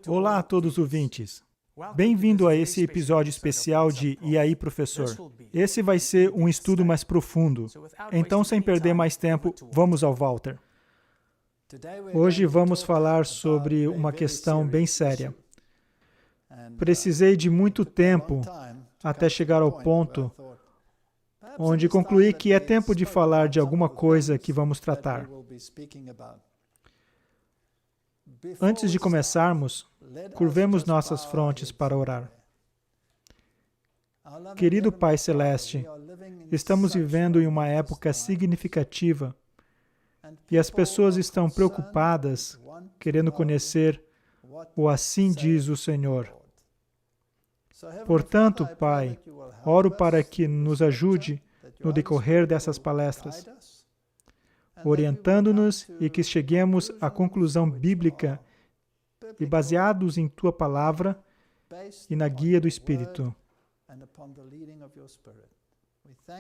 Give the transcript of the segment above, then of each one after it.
Olá a todos os ouvintes. Bem-vindo a esse episódio especial de E aí, professor? Esse vai ser um estudo mais profundo. Então, sem perder mais tempo, vamos ao Walter. Hoje vamos falar sobre uma questão bem séria. Precisei de muito tempo até chegar ao ponto onde concluí que é tempo de falar de alguma coisa que vamos tratar. Antes de começarmos, curvemos nossas frontes para orar. Querido Pai Celeste, estamos vivendo em uma época significativa e as pessoas estão preocupadas, querendo conhecer o assim diz o Senhor. Portanto, Pai, oro para que nos ajude no decorrer dessas palestras, orientando-nos e que cheguemos à conclusão bíblica e baseados em Tua Palavra e na guia do Espírito.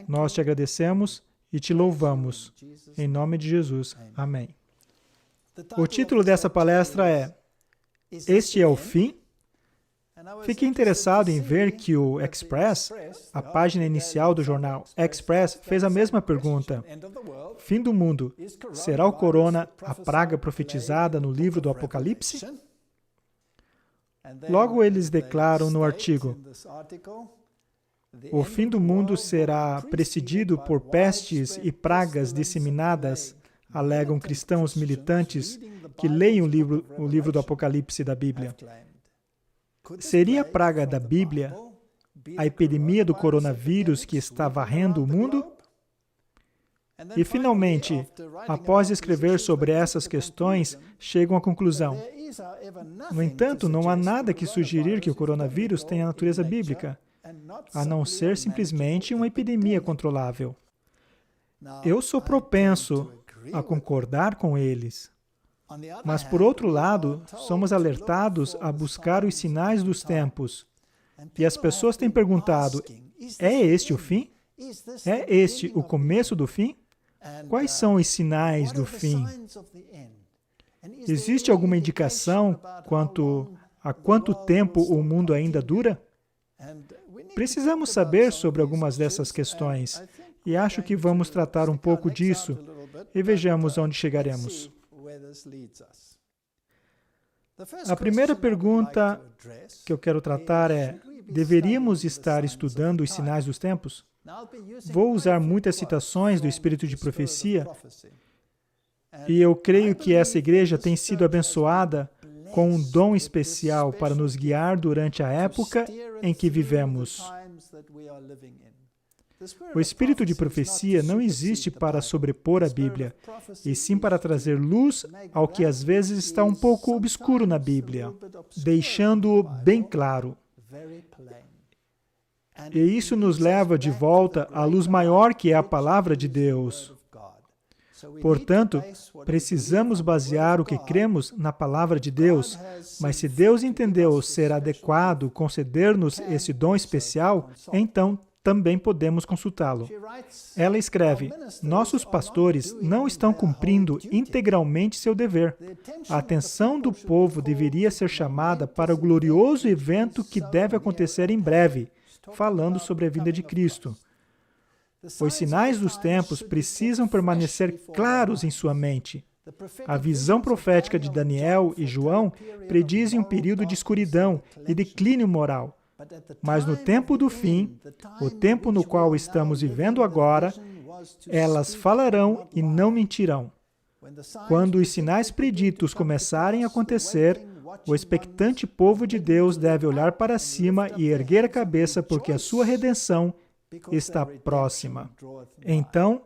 Nós te agradecemos e te louvamos. Em nome de Jesus. Amém. O título dessa palestra é Este é o fim? Fiquei interessado em ver que o Express, a página inicial do jornal Express, fez a mesma pergunta. Fim do mundo. Será o corona a praga profetizada no livro do Apocalipse? Logo eles declaram no artigo, o fim do mundo será precedido por pestes e pragas disseminadas, alegam cristãos militantes que leem o livro do Apocalipse da Bíblia. Seria a praga da Bíblia a epidemia do coronavírus que está varrendo o mundo? E, finalmente, após escrever sobre essas questões, chegam à conclusão. No entanto, não há nada que sugerir que o coronavírus tenha natureza bíblica, a não ser simplesmente uma epidemia controlável. Eu sou propenso a concordar com eles. Mas, por outro lado, somos alertados a buscar os sinais dos tempos. E as pessoas têm perguntado, é este o fim? É este o começo do fim? Quais são os sinais do fim? Existe alguma indicação quanto a quanto tempo o mundo ainda dura? Precisamos saber sobre algumas dessas questões, e acho que vamos tratar um pouco disso, e vejamos onde chegaremos. A primeira pergunta que eu quero tratar é, deveríamos estar estudando os sinais dos tempos? Vou usar muitas citações do Espírito de Profecia, e eu creio que essa igreja tem sido abençoada com um dom especial para nos guiar durante a época em que vivemos. O Espírito de profecia não existe para sobrepor a Bíblia, e sim para trazer luz ao que às vezes está um pouco obscuro na Bíblia, deixando-o bem claro. E isso nos leva de volta à luz maior que é a Palavra de Deus. Portanto, precisamos basear o que cremos na Palavra de Deus, mas se Deus entendeu ser adequado conceder-nos esse dom especial, então também podemos consultá-lo. Ela escreve, nossos pastores não estão cumprindo integralmente seu dever. A atenção do povo deveria ser chamada para o glorioso evento que deve acontecer em breve, falando sobre a vinda de Cristo. Os sinais dos tempos precisam permanecer claros em sua mente. A visão profética de Daniel e João predizem um período de escuridão e declínio moral. Mas no tempo do fim, o tempo no qual estamos vivendo agora, elas falarão e não mentirão. Quando os sinais preditos começarem a acontecer, o expectante povo de Deus deve olhar para cima e erguer a cabeça porque a sua redenção está próxima. Então,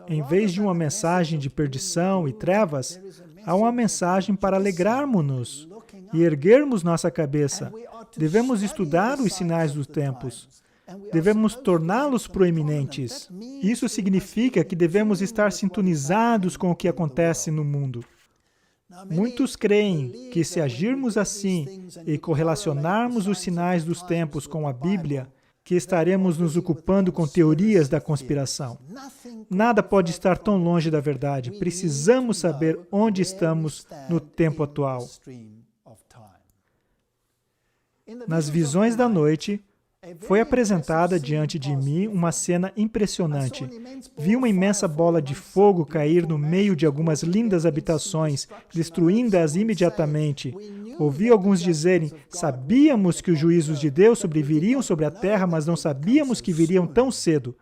em vez de uma mensagem de perdição e trevas, há uma mensagem para alegrarmos-nos e erguermos nossa cabeça. Devemos estudar os sinais dos tempos. Devemos torná-los proeminentes. Isso significa que devemos estar sintonizados com o que acontece no mundo. Muitos creem que se agirmos assim e correlacionarmos os sinais dos tempos com a Bíblia, que estaremos nos ocupando com teorias da conspiração. Nada pode estar tão longe da verdade. Precisamos saber onde estamos no tempo atual. Nas visões da noite, foi apresentada diante de mim uma cena impressionante. Vi uma imensa bola de fogo cair no meio de algumas lindas habitações, destruindo-as imediatamente. Ouvi alguns dizerem: sabíamos que os juízos de Deus sobreviriam sobre a terra, mas não sabíamos que viriam tão cedo.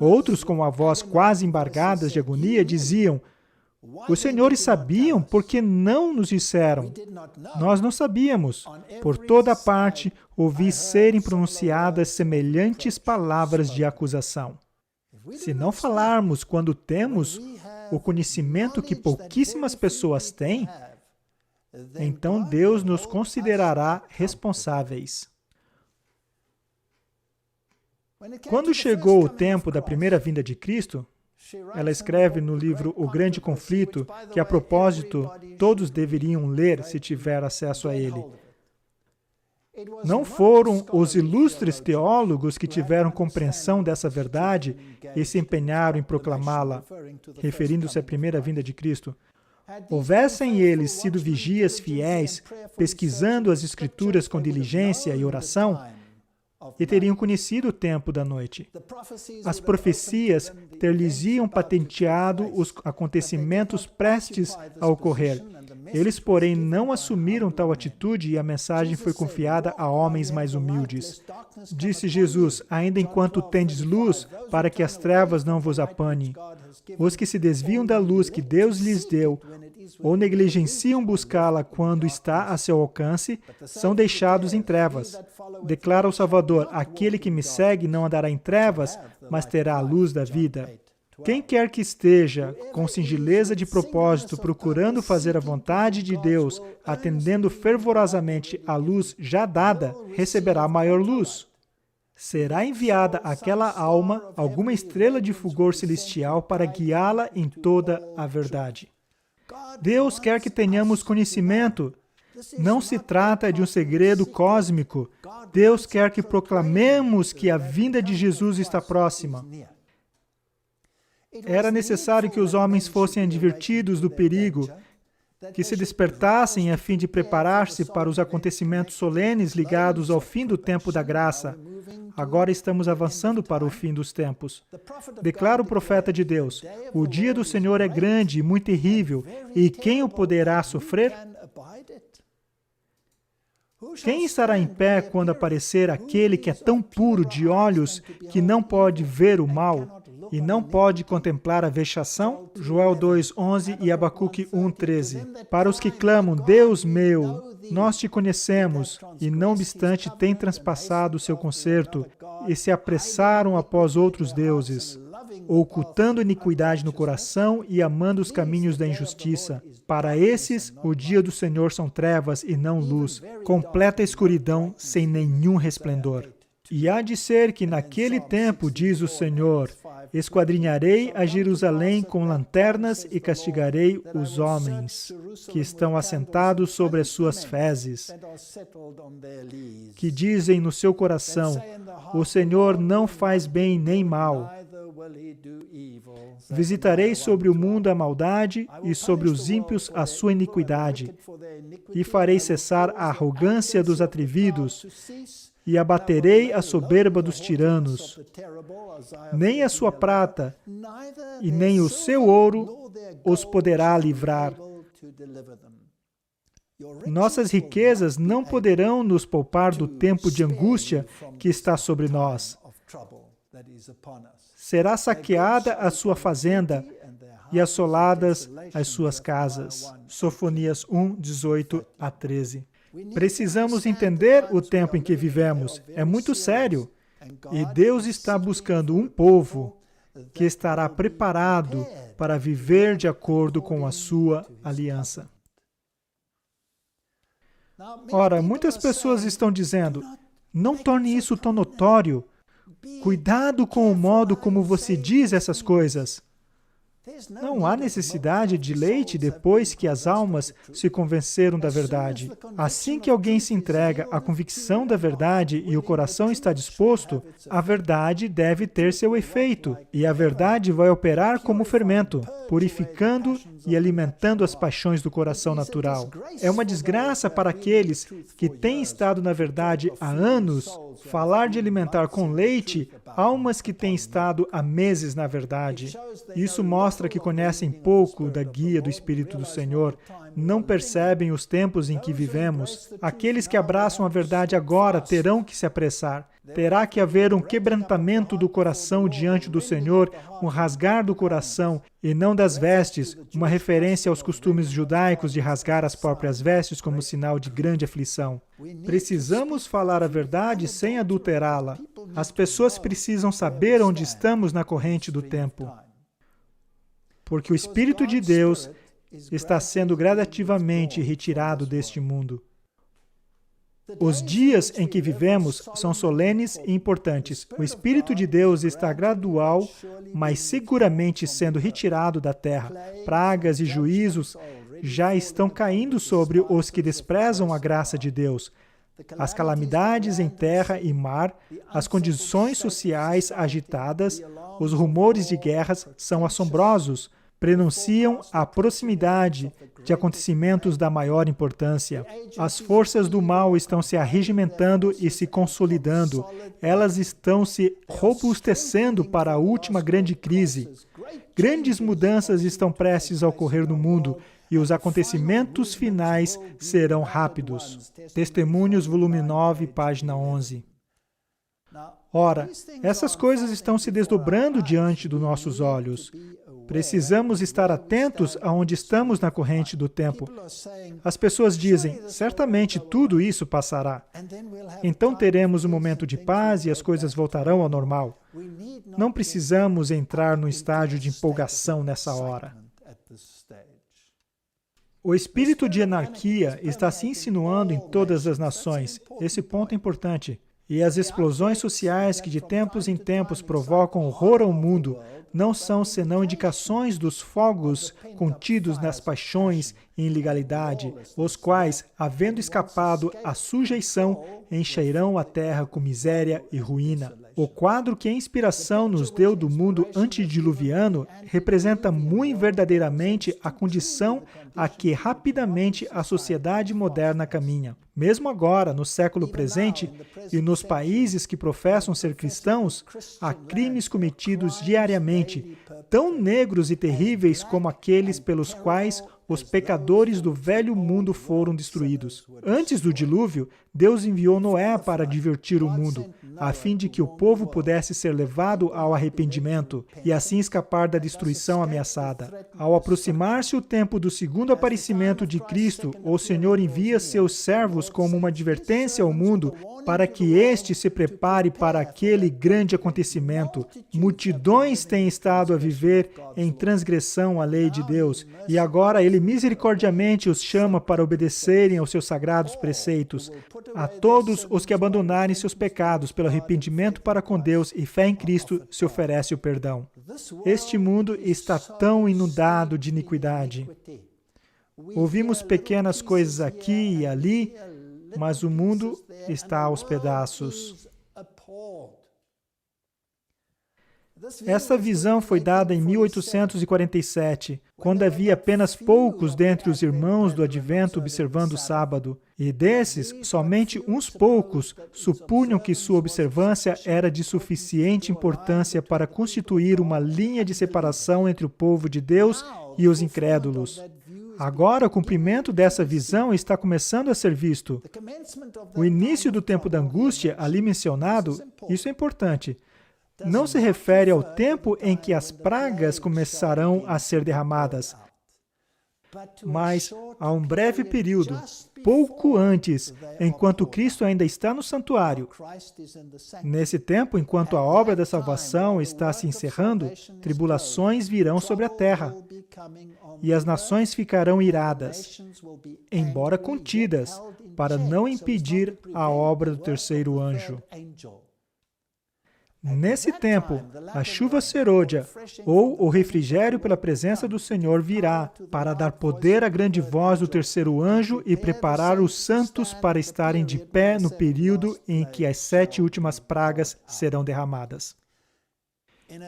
Outros, com a voz quase embargadas de agonia, diziam: os senhores sabiam, por que não nos disseram? Nós não sabíamos. Por toda parte, ouvi serem pronunciadas semelhantes palavras de acusação. Se não falarmos quando temos o conhecimento que pouquíssimas pessoas têm, então Deus nos considerará responsáveis. Quando chegou o tempo da primeira vinda de Cristo, ela escreve no livro O Grande Conflito, que a propósito todos deveriam ler se tiver acesso a ele. Não foram os ilustres teólogos que tiveram compreensão dessa verdade e se empenharam em proclamá-la, referindo-se à primeira vinda de Cristo. Houvessem eles sido vigias fiéis, pesquisando as Escrituras com diligência e oração, e teriam conhecido o tempo da noite. As profecias ter-lhes-iam patenteado os acontecimentos prestes a ocorrer. Eles, porém, não assumiram tal atitude e a mensagem foi confiada a homens mais humildes. Disse Jesus: ainda enquanto tendes luz, para que as trevas não vos apanhem. Os que se desviam da luz que Deus lhes deu, ou negligenciam buscá-la quando está a seu alcance, são deixados em trevas. Declara o Salvador: aquele que me segue não andará em trevas, mas terá a luz da vida. Quem quer que esteja com singeleza de propósito, procurando fazer a vontade de Deus, atendendo fervorosamente à luz já dada, receberá maior luz. Será enviada àquela alma alguma estrela de fulgor celestial para guiá-la em toda a verdade. Deus quer que tenhamos conhecimento. Não se trata de um segredo cósmico. Deus quer que proclamemos que a vinda de Jesus está próxima. Era necessário que os homens fossem advertidos do perigo, que se despertassem a fim de preparar-se para os acontecimentos solenes ligados ao fim do tempo da graça. Agora estamos avançando para o fim dos tempos. Declara o profeta de Deus: o dia do Senhor é grande e muito terrível, e quem o poderá sofrer? Quem estará em pé quando aparecer aquele que é tão puro de olhos que não pode ver o mal e não pode contemplar a vexação? Joel 2:11 e Abacuque 1:13. Para os que clamam: Deus meu, nós te conhecemos, e não obstante têm transpassado o seu concerto e se apressaram após outros deuses, ocultando iniquidade no coração e amando os caminhos da injustiça. Para esses, o dia do Senhor são trevas e não luz, completa escuridão sem nenhum resplendor. E há de ser que naquele tempo, diz o Senhor, esquadrinharei a Jerusalém com lanternas e castigarei os homens que estão assentados sobre as suas fezes, que dizem no seu coração: o Senhor não faz bem nem mal. Visitarei sobre o mundo a maldade e sobre os ímpios a sua iniquidade, e farei cessar a arrogância dos atrevidos, e abaterei a soberba dos tiranos. Nem a sua prata e nem o seu ouro os poderá livrar. Nossas riquezas não poderão nos poupar do tempo de angústia que está sobre nós. Será saqueada a sua fazenda e assoladas as suas casas. Sofonias 1:18-13. Precisamos entender o tempo em que vivemos. É muito sério. E Deus está buscando um povo que estará preparado para viver de acordo com a sua aliança. Ora, muitas pessoas estão dizendo: não torne isso tão notório. Cuidado com o modo como você diz essas coisas. Não há necessidade de leite depois que as almas se convenceram da verdade. Assim que alguém se entrega à convicção da verdade e o coração está disposto, a verdade deve ter seu efeito, e a verdade vai operar como fermento, purificando e alimentando as paixões do coração natural. É uma desgraça para aqueles que têm estado na verdade há anos falar de alimentar com leite almas que têm estado há meses na verdade. Isso mostra que conhecem pouco da guia do Espírito do Senhor, não percebem os tempos em que vivemos. Aqueles que abraçam a verdade agora terão que se apressar. Terá que haver um quebrantamento do coração diante do Senhor, um rasgar do coração e não das vestes, uma referência aos costumes judaicos de rasgar as próprias vestes como sinal de grande aflição. Precisamos falar a verdade sem adulterá-la. As pessoas precisam saber onde estamos na corrente do tempo. Porque o Espírito de Deus está sendo gradativamente retirado deste mundo. Os dias em que vivemos são solenes e importantes. O Espírito de Deus está gradual, mas seguramente sendo retirado da terra. Pragas e juízos já estão caindo sobre os que desprezam a graça de Deus. As calamidades em terra e mar, as condições sociais agitadas, os rumores de guerras são assombrosos, prenunciam a proximidade de acontecimentos da maior importância. As forças do mal estão se arregimentando e se consolidando. Elas estão se robustecendo para a última grande crise. Grandes mudanças estão prestes a ocorrer no mundo e os acontecimentos finais serão rápidos. Testemunhos, volume 9, página 11. Ora, essas coisas estão se desdobrando diante dos nossos olhos. Precisamos estar atentos aonde estamos na corrente do tempo. As pessoas dizem, certamente tudo isso passará. Então teremos um momento de paz e as coisas voltarão ao normal. Não precisamos entrar no estágio de empolgação nessa hora. O espírito de anarquia está se insinuando em todas as nações. Esse ponto é importante. E as explosões sociais que de tempos em tempos provocam horror ao mundo não são senão indicações dos fogos contidos nas paixões e ilegalidade, os quais, havendo escapado à sujeição, encherão a terra com miséria e ruína. O quadro que a inspiração nos deu do mundo antediluviano representa muito verdadeiramente a condição a que rapidamente a sociedade moderna caminha. Mesmo agora, no século presente, e nos países que professam ser cristãos, há crimes cometidos diariamente, tão negros e terríveis como aqueles pelos quais os pecadores do velho mundo foram destruídos. Antes do dilúvio, Deus enviou Noé para divertir o mundo, a fim de que o povo pudesse ser levado ao arrependimento e assim escapar da destruição ameaçada. Ao aproximar-se o tempo do segundo aparecimento de Cristo, o Senhor envia seus servos como uma advertência ao mundo para que este se prepare para aquele grande acontecimento. Multidões têm estado a viver em transgressão à lei de Deus, e agora Ele misericordiamente os chama para obedecerem aos seus sagrados preceitos. A todos os que abandonarem seus pecados pelo arrependimento para com Deus e fé em Cristo, se oferece o perdão. Este mundo está tão inundado de iniquidade. Ouvimos pequenas coisas aqui e ali, mas o mundo está aos pedaços. Essa visão foi dada em 1847, quando havia apenas poucos dentre os irmãos do Advento observando o sábado, e desses, somente uns poucos supunham que sua observância era de suficiente importância para constituir uma linha de separação entre o povo de Deus e os incrédulos. Agora, o cumprimento dessa visão está começando a ser visto. O início do tempo da angústia, ali mencionado, isso é importante. Não se refere ao tempo em que as pragas começarão a ser derramadas, mas a um breve período, pouco antes, enquanto Cristo ainda está no santuário. Nesse tempo, enquanto a obra da salvação está se encerrando, tribulações virão sobre a terra, e as nações ficarão iradas, embora contidas, para não impedir a obra do terceiro anjo. Nesse tempo, a chuva serôdia, ou o refrigério pela presença do Senhor virá, para dar poder à grande voz do terceiro anjo e preparar os santos para estarem de pé no período em que as 7 últimas pragas serão derramadas.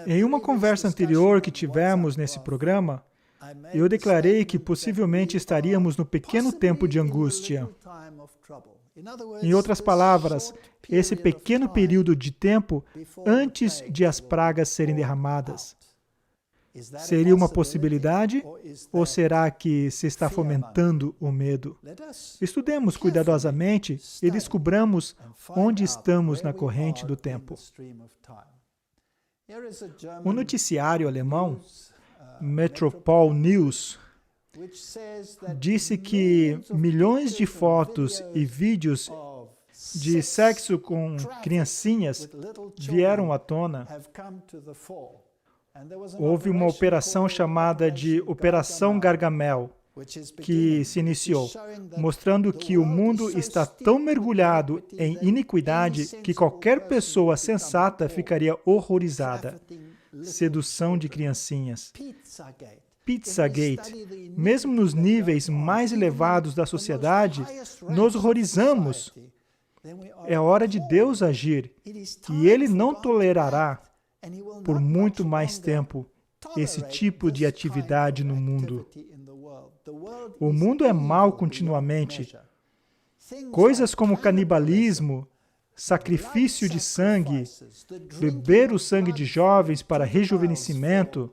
Em uma conversa anterior que tivemos nesse programa, eu declarei que possivelmente estaríamos no pequeno tempo de angústia. Em outras palavras, esse pequeno período de tempo antes de as pragas serem derramadas. Seria uma possibilidade ou será que se está fomentando o medo? Estudemos cuidadosamente e descubramos onde estamos na corrente do tempo. Um noticiário alemão, Metropol News, disse que milhões de fotos e vídeos de sexo com criancinhas vieram à tona. Houve uma operação chamada de Operação Gargamel, que se iniciou, mostrando que o mundo está tão mergulhado em iniquidade que qualquer pessoa sensata ficaria horrorizada. Sedução de criancinhas. Pizzagate. Mesmo nos níveis mais elevados da sociedade, nos horrorizamos. É hora de Deus agir, e Ele não tolerará, por muito mais tempo, esse tipo de atividade no mundo. O mundo é mau continuamente. Coisas como canibalismo, sacrifício de sangue, beber o sangue de jovens para rejuvenescimento,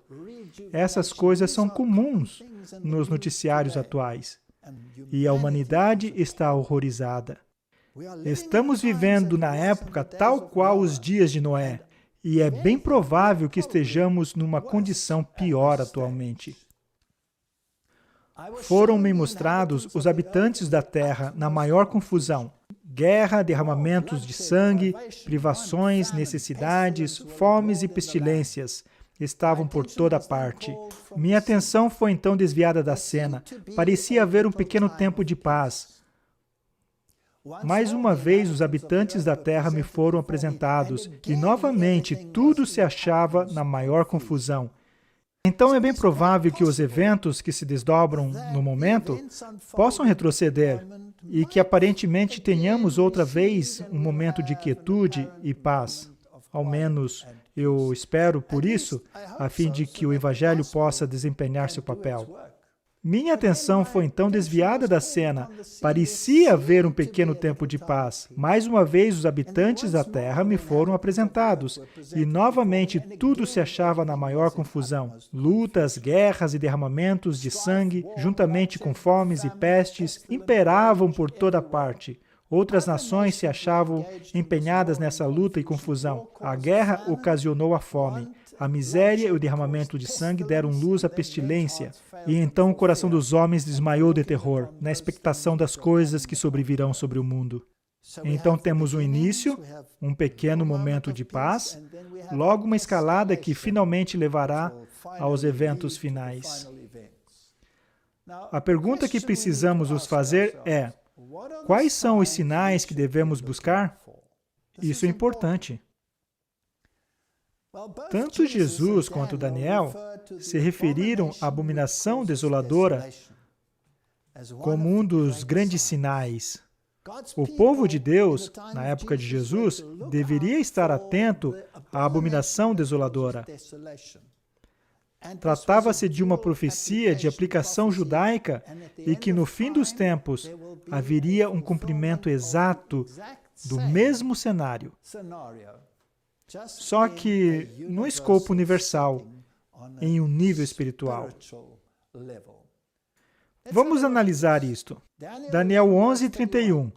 essas coisas são comuns nos noticiários atuais. E a humanidade está horrorizada. Estamos vivendo na época tal qual os dias de Noé, e é bem provável que estejamos numa condição pior atualmente. Foram-me mostrados os habitantes da terra na maior confusão. Guerra, derramamentos de sangue, privações, necessidades, fomes e pestilências estavam por toda parte. Minha atenção foi então desviada da cena. Parecia haver um pequeno tempo de paz. Mais uma vez, os habitantes da terra me foram apresentados, e novamente tudo se achava na maior confusão. Então é bem provável que os eventos que se desdobram no momento possam retroceder e que aparentemente tenhamos outra vez um momento de quietude e paz. Ao menos eu espero por isso, a fim de que o Evangelho possa desempenhar seu papel. Minha atenção foi então desviada da cena. Parecia haver um pequeno tempo de paz. Mais uma vez, os habitantes da terra me foram apresentados, e novamente tudo se achava na maior confusão. Lutas, guerras e derramamentos de sangue, juntamente com fomes e pestes, imperavam por toda parte. Outras nações se achavam empenhadas nessa luta e confusão. A guerra ocasionou a fome. A miséria e o derramamento de sangue deram luz à pestilência, e então o coração dos homens desmaiou de terror, na expectação das coisas que sobrevirão sobre o mundo. Então temos um início, um pequeno momento de paz, logo uma escalada que finalmente levará aos eventos finais. A pergunta que precisamos nos fazer é: quais são os sinais que devemos buscar? Isso é importante. Tanto Jesus quanto Daniel se referiram à abominação desoladora como um dos grandes sinais. O povo de Deus, na época de Jesus, deveria estar atento à abominação desoladora. Tratava-se de uma profecia de aplicação judaica e que no fim dos tempos haveria um cumprimento exato do mesmo cenário. Só que no escopo universal, em um nível espiritual. Vamos analisar isto. Daniel 11:31.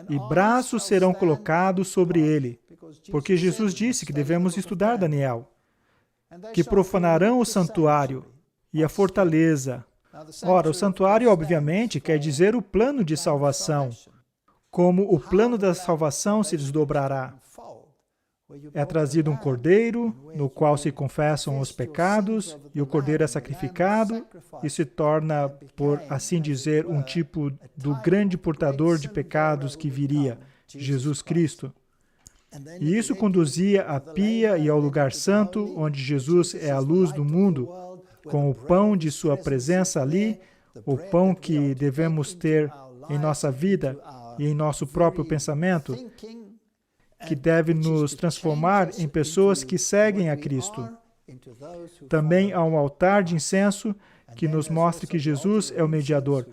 E braços serão colocados sobre ele, porque Jesus disse que devemos estudar Daniel, que profanarão o santuário e a fortaleza. Ora, o santuário, obviamente, quer dizer o plano de salvação. Como o plano da salvação se desdobrará. É trazido um cordeiro, no qual se confessam os pecados, e o cordeiro é sacrificado, e se torna, por assim dizer, um tipo do grande portador de pecados que viria, Jesus Cristo. E isso conduzia à pia e ao lugar santo, onde Jesus é a luz do mundo, com o pão de sua presença ali, o pão que devemos ter em nossa vida e em nosso próprio pensamento, que deve nos transformar em pessoas que seguem a Cristo. Também há um altar de incenso que nos mostra que Jesus é o mediador.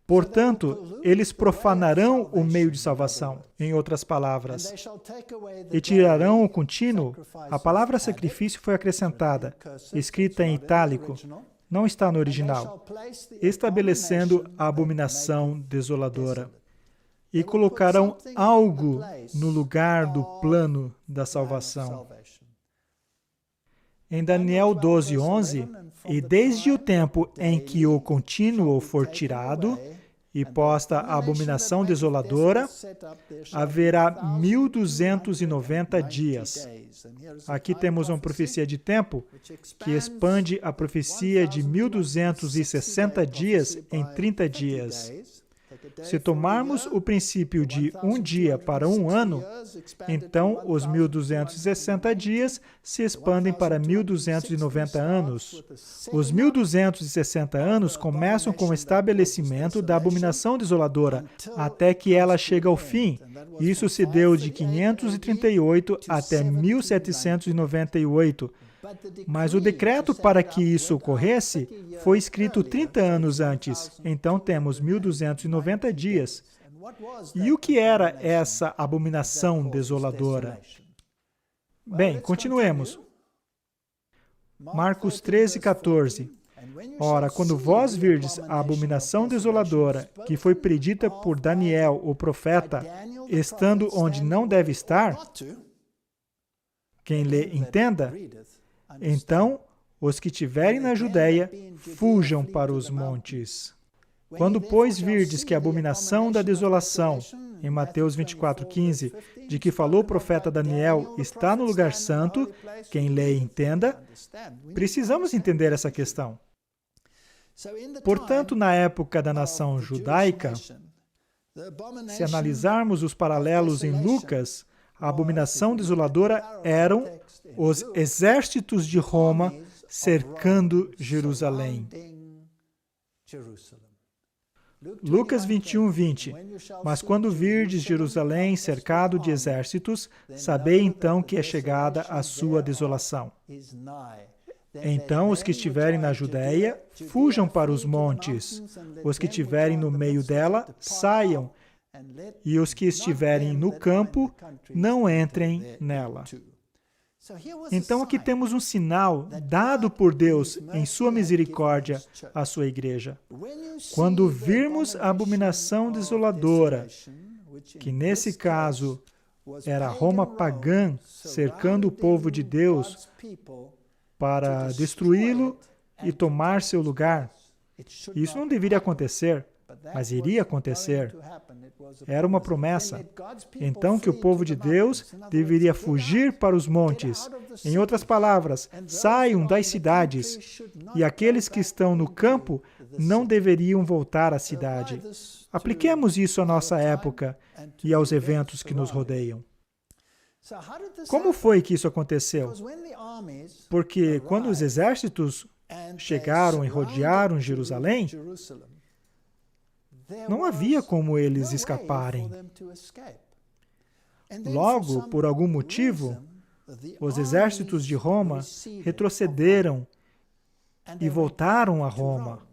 Portanto, eles profanarão o meio de salvação, em outras palavras, e tirarão o contínuo. A palavra sacrifício foi acrescentada, escrita em itálico, não está no original, estabelecendo a abominação desoladora. E colocarão algo no lugar do plano da salvação. Em Daniel 12:11, e desde o tempo em que o contínuo for tirado e posta a abominação desoladora, haverá 1290 dias. Aqui temos uma profecia de tempo que expande a profecia de 1260 dias em 30 dias. Se tomarmos o princípio de um dia para um ano, então os 1260 dias se expandem para 1290 anos. Os 1260 anos começam com o estabelecimento da abominação desoladora, até que ela chega ao fim. Isso se deu de 538 até 1798. Mas o decreto para que isso ocorresse foi escrito 30 anos antes. Então temos 1290 dias. E o que era essa abominação desoladora? Bem, continuemos. Marcos 13:14. Ora, quando vós virdes a abominação desoladora, que foi predita por Daniel, o profeta, estando onde não deve estar, quem lê, entenda, então, os que tiverem na Judéia, fujam para os montes. Quando, pois, virdes que a abominação da desolação, em Mateus 24:15, de que falou o profeta Daniel, está no lugar santo, quem lê e entenda, precisamos entender essa questão. Portanto, na época da nação judaica, se analisarmos os paralelos em Lucas, a abominação desoladora eram os exércitos de Roma cercando Jerusalém. Lucas 21:20. Mas quando virdes Jerusalém cercado de exércitos, sabei então que é chegada a sua desolação. Então os que estiverem na Judéia, fujam para os montes. Os que estiverem no meio dela, saiam. E os que estiverem no campo, não entrem nela. Então aqui temos um sinal dado por Deus em sua misericórdia à sua igreja. Quando virmos a abominação desoladora, que nesse caso era Roma pagã cercando o povo de Deus para destruí-lo e tomar seu lugar, isso não deveria acontecer, mas iria acontecer. Era uma promessa. Então que o povo de Deus deveria fugir para os montes. Em outras palavras, saiam das cidades. E aqueles que estão no campo não deveriam voltar à cidade. Apliquemos isso à nossa época e aos eventos que nos rodeiam. Como foi que isso aconteceu? Porque quando os exércitos chegaram e rodearam Jerusalém, não havia como eles escaparem. Logo, por algum motivo, os exércitos de Roma retrocederam e voltaram a Roma.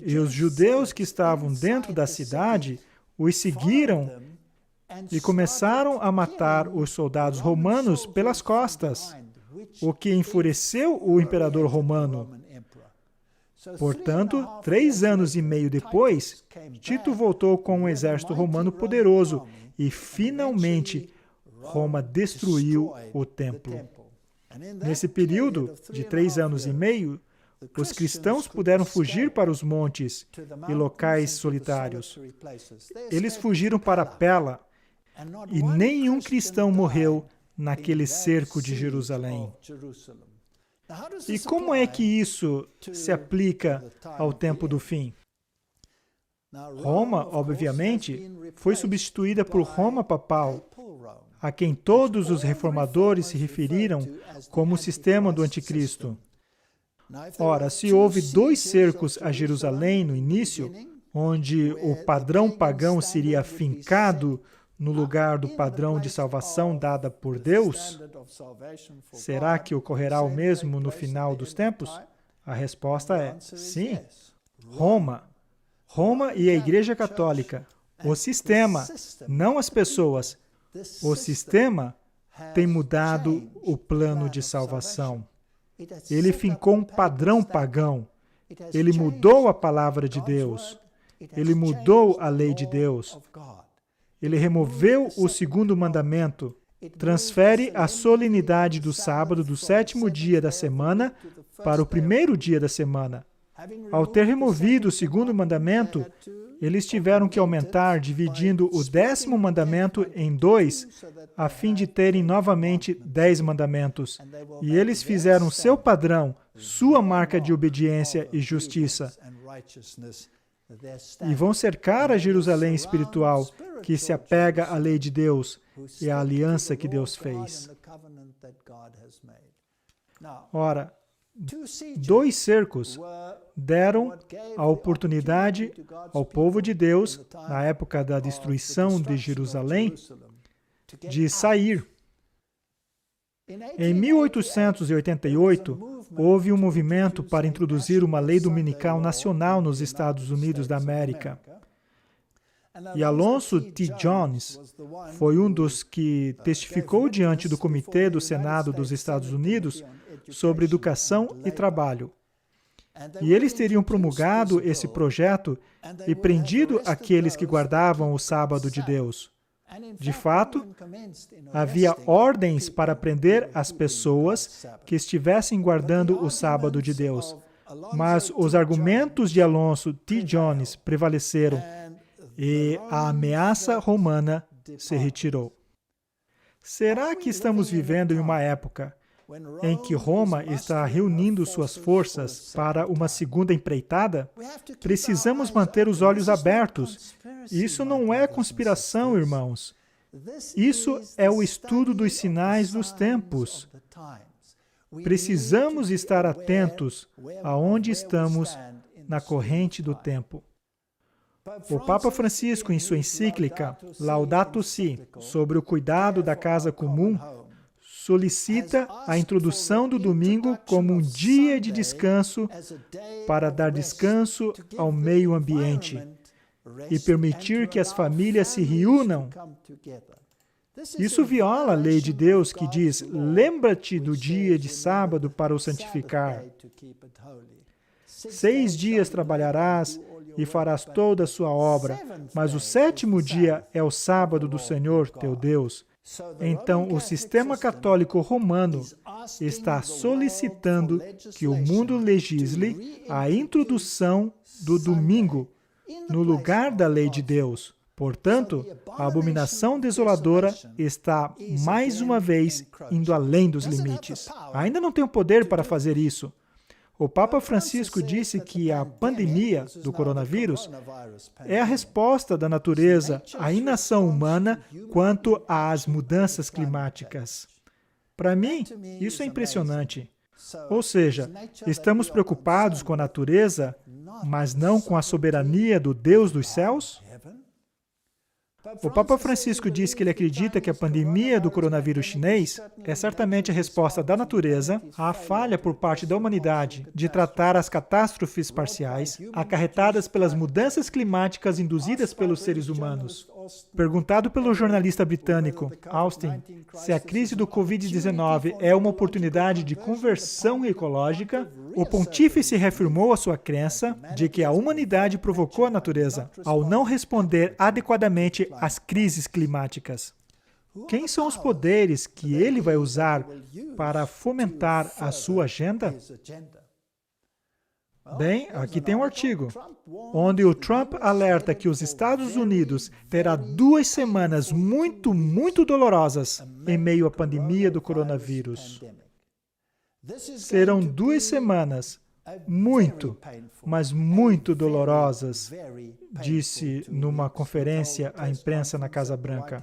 E os judeus que estavam dentro da cidade os seguiram e começaram a matar os soldados romanos pelas costas, o que enfureceu o imperador romano. Portanto, 3 anos e meio depois, Tito voltou com um exército romano poderoso e, finalmente, Roma destruiu o templo. Nesse período de 3 anos e meio, os cristãos puderam fugir para os montes e locais solitários. Eles fugiram para Pela e nenhum cristão morreu naquele cerco de Jerusalém. E como é que isso se aplica ao tempo do fim? Roma, obviamente, foi substituída por Roma papal, a quem todos os reformadores se referiram como o sistema do anticristo. Ora, se houve 2 cercos a Jerusalém no início, onde o padrão pagão seria afincado no lugar do padrão de salvação dada por Deus, será que ocorrerá o mesmo no final dos tempos? A resposta é sim. Roma e a Igreja Católica, o sistema, não as pessoas, o sistema tem mudado o plano de salvação. Ele fincou um padrão pagão. Ele mudou a palavra de Deus. Ele mudou a lei de Deus. Ele removeu o 2º mandamento. Transfere a solenidade do sábado do 7º dia da semana para o 1º dia da semana. Ao ter removido o 2º mandamento, eles tiveram que aumentar, dividindo o 10º mandamento em 2, a fim de terem novamente 10 mandamentos. E eles fizeram seu padrão, sua marca de obediência e justiça. E vão cercar a Jerusalém espiritual, que se apega à lei de Deus e à aliança que Deus fez. Ora, 2 cercos deram a oportunidade ao povo de Deus, na época da destruição de Jerusalém, de sair. Em 1888, houve um movimento para introduzir uma lei dominical nacional nos Estados Unidos da América. E Alonso T. Jones foi um dos que testificou diante do Comitê do Senado dos Estados Unidos sobre educação e trabalho. E eles teriam promulgado esse projeto e prendido aqueles que guardavam o sábado de Deus. De fato, havia ordens para prender as pessoas que estivessem guardando o sábado de Deus. Mas os argumentos de Alonso T. Jones prevaleceram e a ameaça romana se retirou. Será que estamos vivendo em uma época em que Roma está reunindo suas forças para uma segunda empreitada? Precisamos manter os olhos abertos. Isso não é conspiração, irmãos. Isso é o estudo dos sinais dos tempos. Precisamos estar atentos aonde estamos na corrente do tempo. O Papa Francisco, em sua encíclica Laudato Si, sobre o cuidado da casa comum, solicita a introdução do domingo como um dia de descanso para dar descanso ao meio ambiente e permitir que as famílias se reúnam. Isso viola a lei de Deus que diz: lembra-te do dia de sábado para o santificar. 6 dias trabalharás e farás toda a sua obra, mas o 7º dia é o sábado do Senhor, teu Deus. Então, o sistema católico romano está solicitando que o mundo legisle a introdução do domingo no lugar da lei de Deus. Portanto, a abominação desoladora está, mais uma vez, indo além dos limites. Ainda não tem o poder para fazer isso. O Papa Francisco disse que a pandemia do coronavírus é a resposta da natureza à inação humana quanto às mudanças climáticas. Para mim, isso é impressionante. Ou seja, estamos preocupados com a natureza, mas não com a soberania do Deus dos céus? O Papa Francisco diz que ele acredita que a pandemia do coronavírus chinês é certamente a resposta da natureza à falha por parte da humanidade de tratar as catástrofes parciais acarretadas pelas mudanças climáticas induzidas pelos seres humanos. Perguntado pelo jornalista britânico Austin se a crise do Covid-19 é uma oportunidade de conversão ecológica, o pontífice reafirmou a sua crença de que a humanidade provocou a natureza ao não responder adequadamente às crises climáticas. Quem são os poderes que ele vai usar para fomentar a sua agenda? Bem, aqui tem um artigo, onde o Trump alerta que os Estados Unidos terá 2 semanas muito dolorosas em meio à pandemia do coronavírus. Serão 2 semanas muito, mas muito dolorosas, disse numa conferência à imprensa na Casa Branca.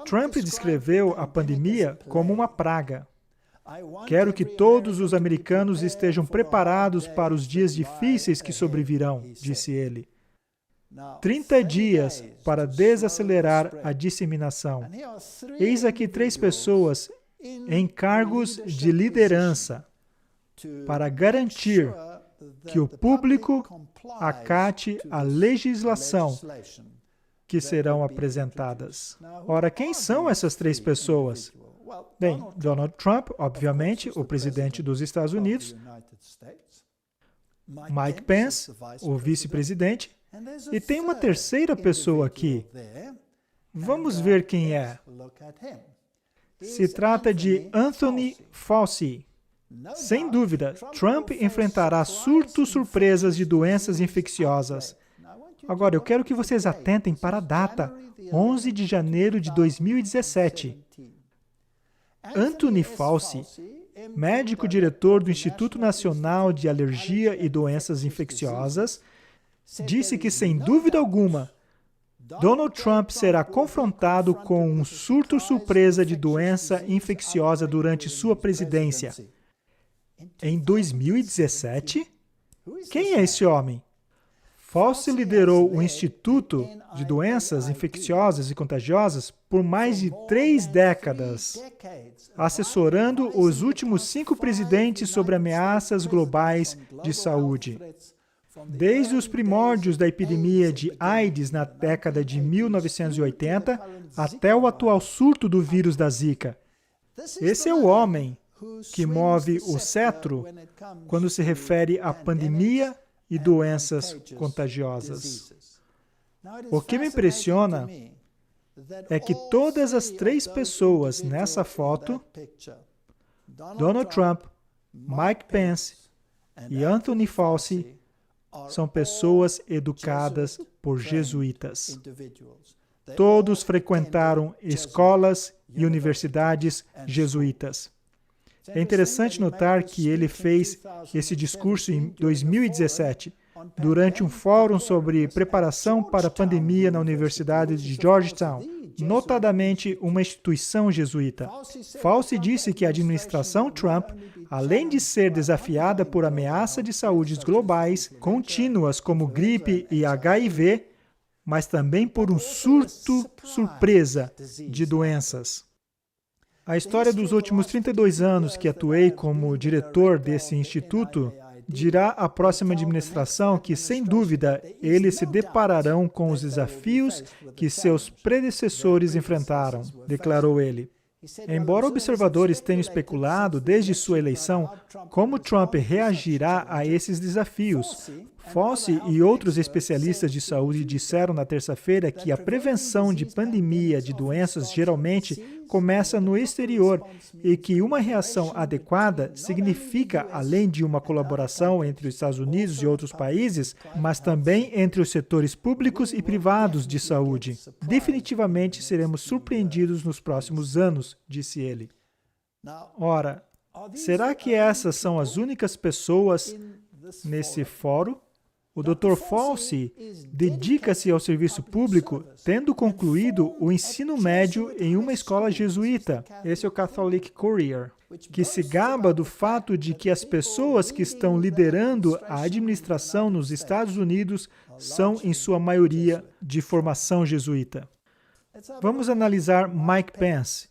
Trump descreveu a pandemia como uma praga. Quero que todos os americanos estejam preparados para os dias difíceis que sobrevirão, disse ele. 30 dias para desacelerar a disseminação. Eis aqui 3 pessoas em cargos de liderança para garantir que o público acate a legislação que serão apresentadas. Ora, quem são essas 3 pessoas? Bem, Donald Trump, obviamente, o presidente dos Estados Unidos, Mike Pence, o vice-presidente, e tem uma terceira pessoa aqui. Vamos ver quem é. Se trata de Anthony Fauci. Sem dúvida, Trump enfrentará surtos surpresas de doenças infecciosas. Agora, eu quero que vocês atentem para a data, 11 de janeiro de 2017. Anthony Fauci, médico diretor do Instituto Nacional de Alergia e Doenças Infecciosas, disse que, sem dúvida alguma, Donald Trump será confrontado com um surto surpresa de doença infecciosa durante sua presidência. Em 2017? Quem é esse homem? Fauci liderou o Instituto de Doenças Infecciosas e Contagiosas por mais de 3 décadas, assessorando os últimos 5 presidentes sobre ameaças globais de saúde. Desde os primórdios da epidemia de AIDS na década de 1980 até o atual surto do vírus da Zika. Esse é o homem que move o cetro quando se refere à pandemia e doenças contagiosas. O que me impressiona é que todas as 3 pessoas nessa foto, Donald Trump, Mike Pence e Anthony Fauci, são pessoas educadas por jesuítas. Todos frequentaram escolas e universidades jesuítas. É interessante notar que ele fez esse discurso em 2017, durante um fórum sobre preparação para a pandemia na Universidade de Georgetown, notadamente uma instituição jesuíta. Fauci disse que a administração Trump, além de ser desafiada por ameaça de saúde globais contínuas como gripe e HIV, mas também por um surto surpresa de doenças. A história dos últimos 32 anos que atuei como diretor desse instituto dirá à próxima administração que, sem dúvida, eles se depararão com os desafios que seus predecessores enfrentaram, declarou ele. Embora observadores tenham especulado desde sua eleição como Trump reagirá a esses desafios, Fauci e outros especialistas de saúde disseram na terça-feira que a prevenção de pandemia de doenças geralmente começa no exterior e que uma reação adequada significa, além de uma colaboração entre os Estados Unidos e outros países, mas também entre os setores públicos e privados de saúde. Definitivamente seremos surpreendidos nos próximos anos, disse ele. Ora, será que essas são as únicas pessoas nesse fórum? O Dr. Fauci dedica-se ao serviço público, tendo concluído o ensino médio em uma escola jesuíta. Esse é o Catholic Courier, que se gaba do fato de que as pessoas que estão liderando a administração nos Estados Unidos são, em sua maioria, de formação jesuíta. Vamos analisar Mike Pence,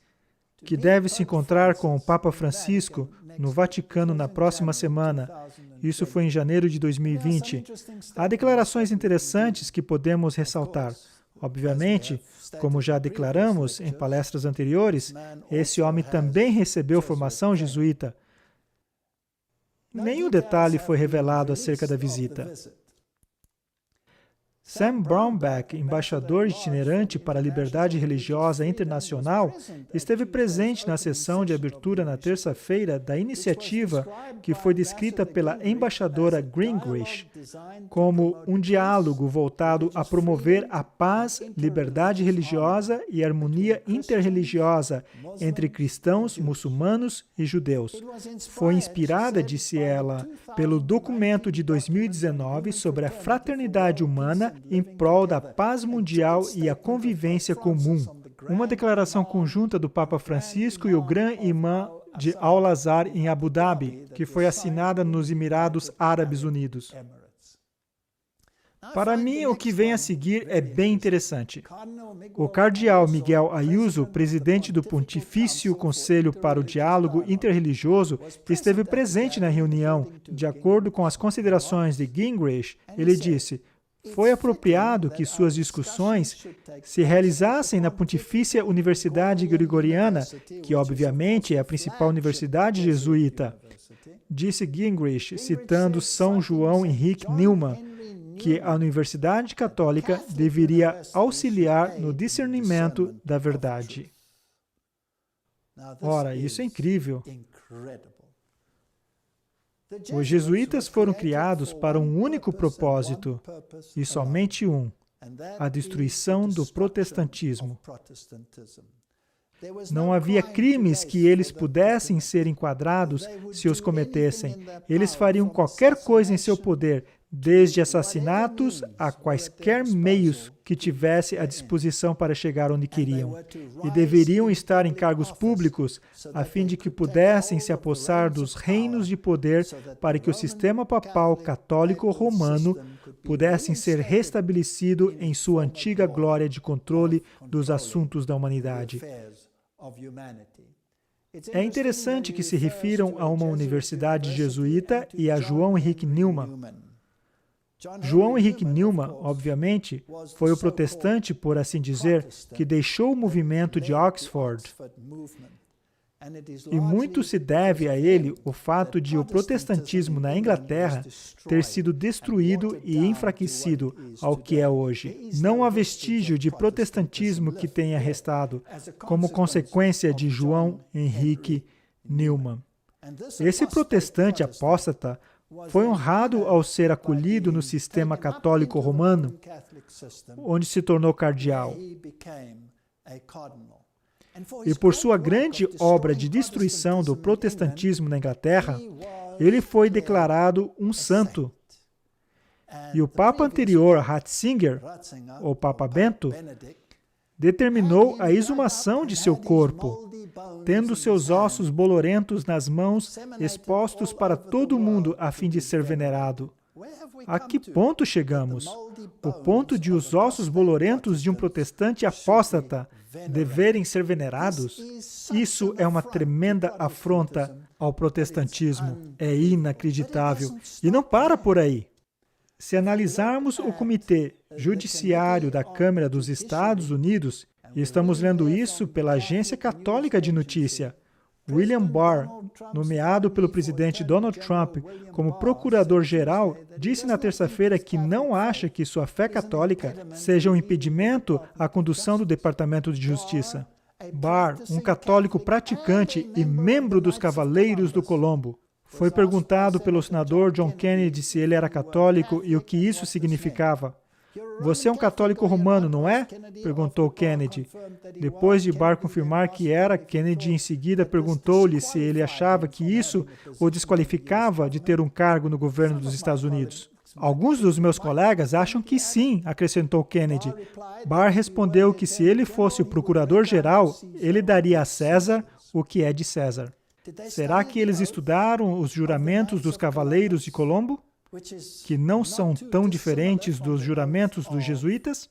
que deve se encontrar com o Papa Francisco no Vaticano na próxima semana. Isso foi em janeiro de 2020. Há declarações interessantes que podemos ressaltar. Obviamente, como já declaramos em palestras anteriores, esse homem também recebeu formação jesuíta. Nenhum detalhe foi revelado acerca da visita. Sam Brownback, embaixador itinerante para a liberdade religiosa internacional, esteve presente na sessão de abertura na terça-feira da iniciativa que foi descrita pela embaixadora Gingrich como um diálogo voltado a promover a paz, liberdade religiosa e harmonia interreligiosa entre cristãos, muçulmanos e judeus. Foi inspirada, disse ela, pelo documento de 2019 sobre a fraternidade humana em prol da paz mundial e a convivência comum. Uma declaração conjunta do Papa Francisco e o Gran Imã de Al-Azhar em Abu Dhabi, que foi assinada nos Emirados Árabes Unidos. Para mim, o que vem a seguir é bem interessante. O cardeal Miguel Ayuso, presidente do Pontifício Conselho para o Diálogo Interreligioso, esteve presente na reunião. De acordo com as considerações de Gingrich, ele disse: foi apropriado que suas discussões se realizassem na Pontifícia Universidade Gregoriana, que obviamente é a principal universidade jesuíta. Disse Gingrich, citando São João Henrique Newman, que a Universidade Católica deveria auxiliar no discernimento da verdade. Ora, isso é incrível. Os jesuítas foram criados para um único propósito, e somente um: a destruição do protestantismo. Não havia crimes que eles pudessem ser enquadrados se os cometessem. Eles fariam qualquer coisa em seu poder, desde assassinatos a quaisquer meios que tivesse à disposição para chegar onde queriam. E deveriam estar em cargos públicos, a fim de que pudessem se apossar dos reinos de poder para que o sistema papal católico romano pudesse ser restabelecido em sua antiga glória de controle dos assuntos da humanidade. É interessante que se refiram a uma universidade jesuíta e a João Henrique Newman. João Henrique Newman, obviamente, foi o protestante, por assim dizer, que deixou o movimento de Oxford. E muito se deve a ele o fato de o protestantismo na Inglaterra ter sido destruído e enfraquecido ao que é hoje. Não há vestígio de protestantismo que tenha restado, como consequência de João Henrique Newman. Esse protestante apóstata foi honrado ao ser acolhido no sistema católico romano, onde se tornou cardeal. E por sua grande obra de destruição do protestantismo na Inglaterra, ele foi declarado um santo. E o Papa anterior, Ratzinger, ou Papa Bento, determinou a exumação de seu corpo, tendo seus ossos bolorentos nas mãos expostos para todo mundo a fim de ser venerado. A que ponto chegamos? O ponto de os ossos bolorentos de um protestante apóstata deverem ser venerados? Isso é uma tremenda afronta ao protestantismo. É inacreditável. E não para por aí. Se analisarmos o Comitê Judiciário da Câmara dos Estados Unidos, e estamos lendo isso pela Agência Católica de Notícia, William Barr, nomeado pelo presidente Donald Trump como procurador-geral, disse na terça-feira que não acha que sua fé católica seja um impedimento à condução do Departamento de Justiça. Barr, um católico praticante e membro dos Cavaleiros do Colombo, foi perguntado pelo senador John Kennedy se ele era católico e o que isso significava. Você é um católico romano, não é? Perguntou Kennedy. Depois de Barr confirmar que era, Kennedy em seguida perguntou-lhe se ele achava que isso o desqualificava de ter um cargo no governo dos Estados Unidos. Alguns dos meus colegas acham que sim, acrescentou Kennedy. Barr respondeu que se ele fosse o procurador-geral, ele daria a César o que é de César. Será que eles estudaram os juramentos dos Cavaleiros de Colombo? Que não são tão diferentes dos juramentos dos jesuítas?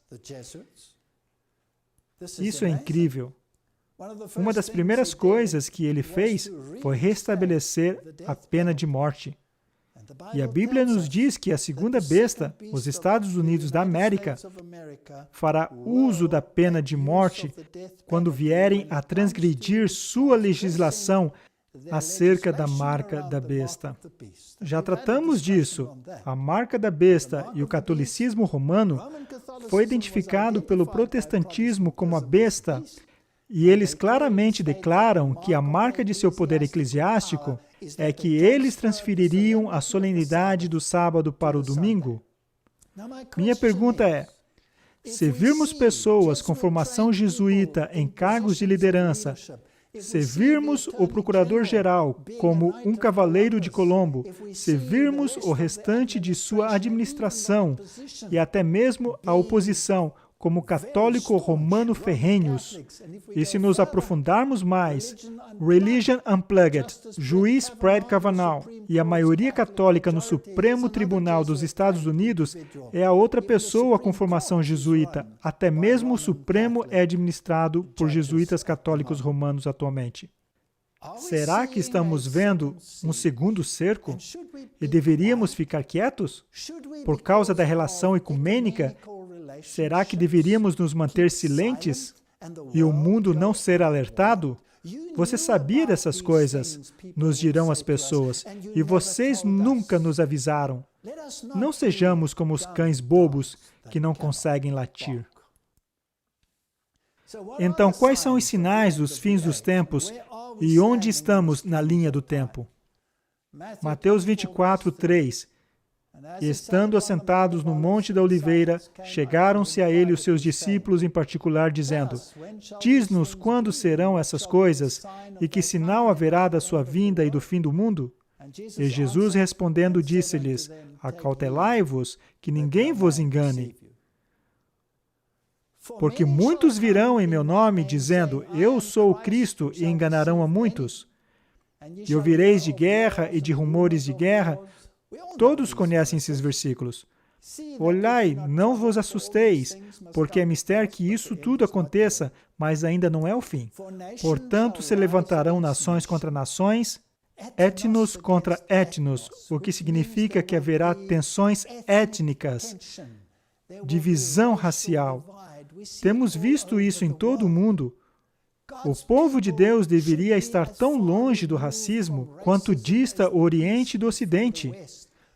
Isso é incrível. Uma das primeiras coisas que ele fez foi restabelecer a pena de morte. E a Bíblia nos diz que a segunda besta, os Estados Unidos da América, fará uso da pena de morte quando vierem a transgredir sua legislação acerca da marca da besta. Já tratamos disso. A marca da besta e o catolicismo romano foi identificado pelo protestantismo como a besta, e eles claramente declaram que a marca de seu poder eclesiástico é que eles transfeririam a solenidade do sábado para o domingo. Minha pergunta é: se virmos pessoas com formação jesuíta em cargos de liderança, se virmos o procurador-geral como um cavaleiro de Colombo, se virmos o restante de sua administração e até mesmo a oposição como católico romano ferrenhos, e se nos aprofundarmos mais, Religion Unplugged, juiz Brett Kavanaugh e a maioria católica no Supremo Tribunal dos Estados Unidos é a outra pessoa com formação jesuíta. Até mesmo o Supremo é administrado por jesuítas católicos romanos atualmente. Será que estamos vendo um segundo cerco? E deveríamos ficar quietos? Por causa da relação ecumênica, será que deveríamos nos manter silentes e o mundo não ser alertado? Você sabia dessas coisas, nos dirão as pessoas, e vocês nunca nos avisaram. Não sejamos como os cães bobos que não conseguem latir. Então, quais são os sinais dos fins dos tempos e onde estamos na linha do tempo? Mateus 24, 3. E estando assentados no Monte da Oliveira, chegaram-se a ele os seus discípulos em particular, dizendo: Diz-nos quando serão essas coisas, e que sinal haverá da sua vinda e do fim do mundo? E Jesus respondendo disse-lhes: Acautelai-vos, que ninguém vos engane. Porque muitos virão em meu nome, dizendo: Eu sou o Cristo, e enganarão a muitos. E ouvireis de guerra e de rumores de guerra. Todos conhecem esses versículos. Olhai, não vos assusteis, porque é mistério que isso tudo aconteça, mas ainda não é o fim. Portanto, se levantarão nações contra nações, etnos contra etnos, o que significa que haverá tensões étnicas, divisão racial. Temos visto isso em todo o mundo. O povo de Deus deveria estar tão longe do racismo quanto dista o Oriente do Ocidente.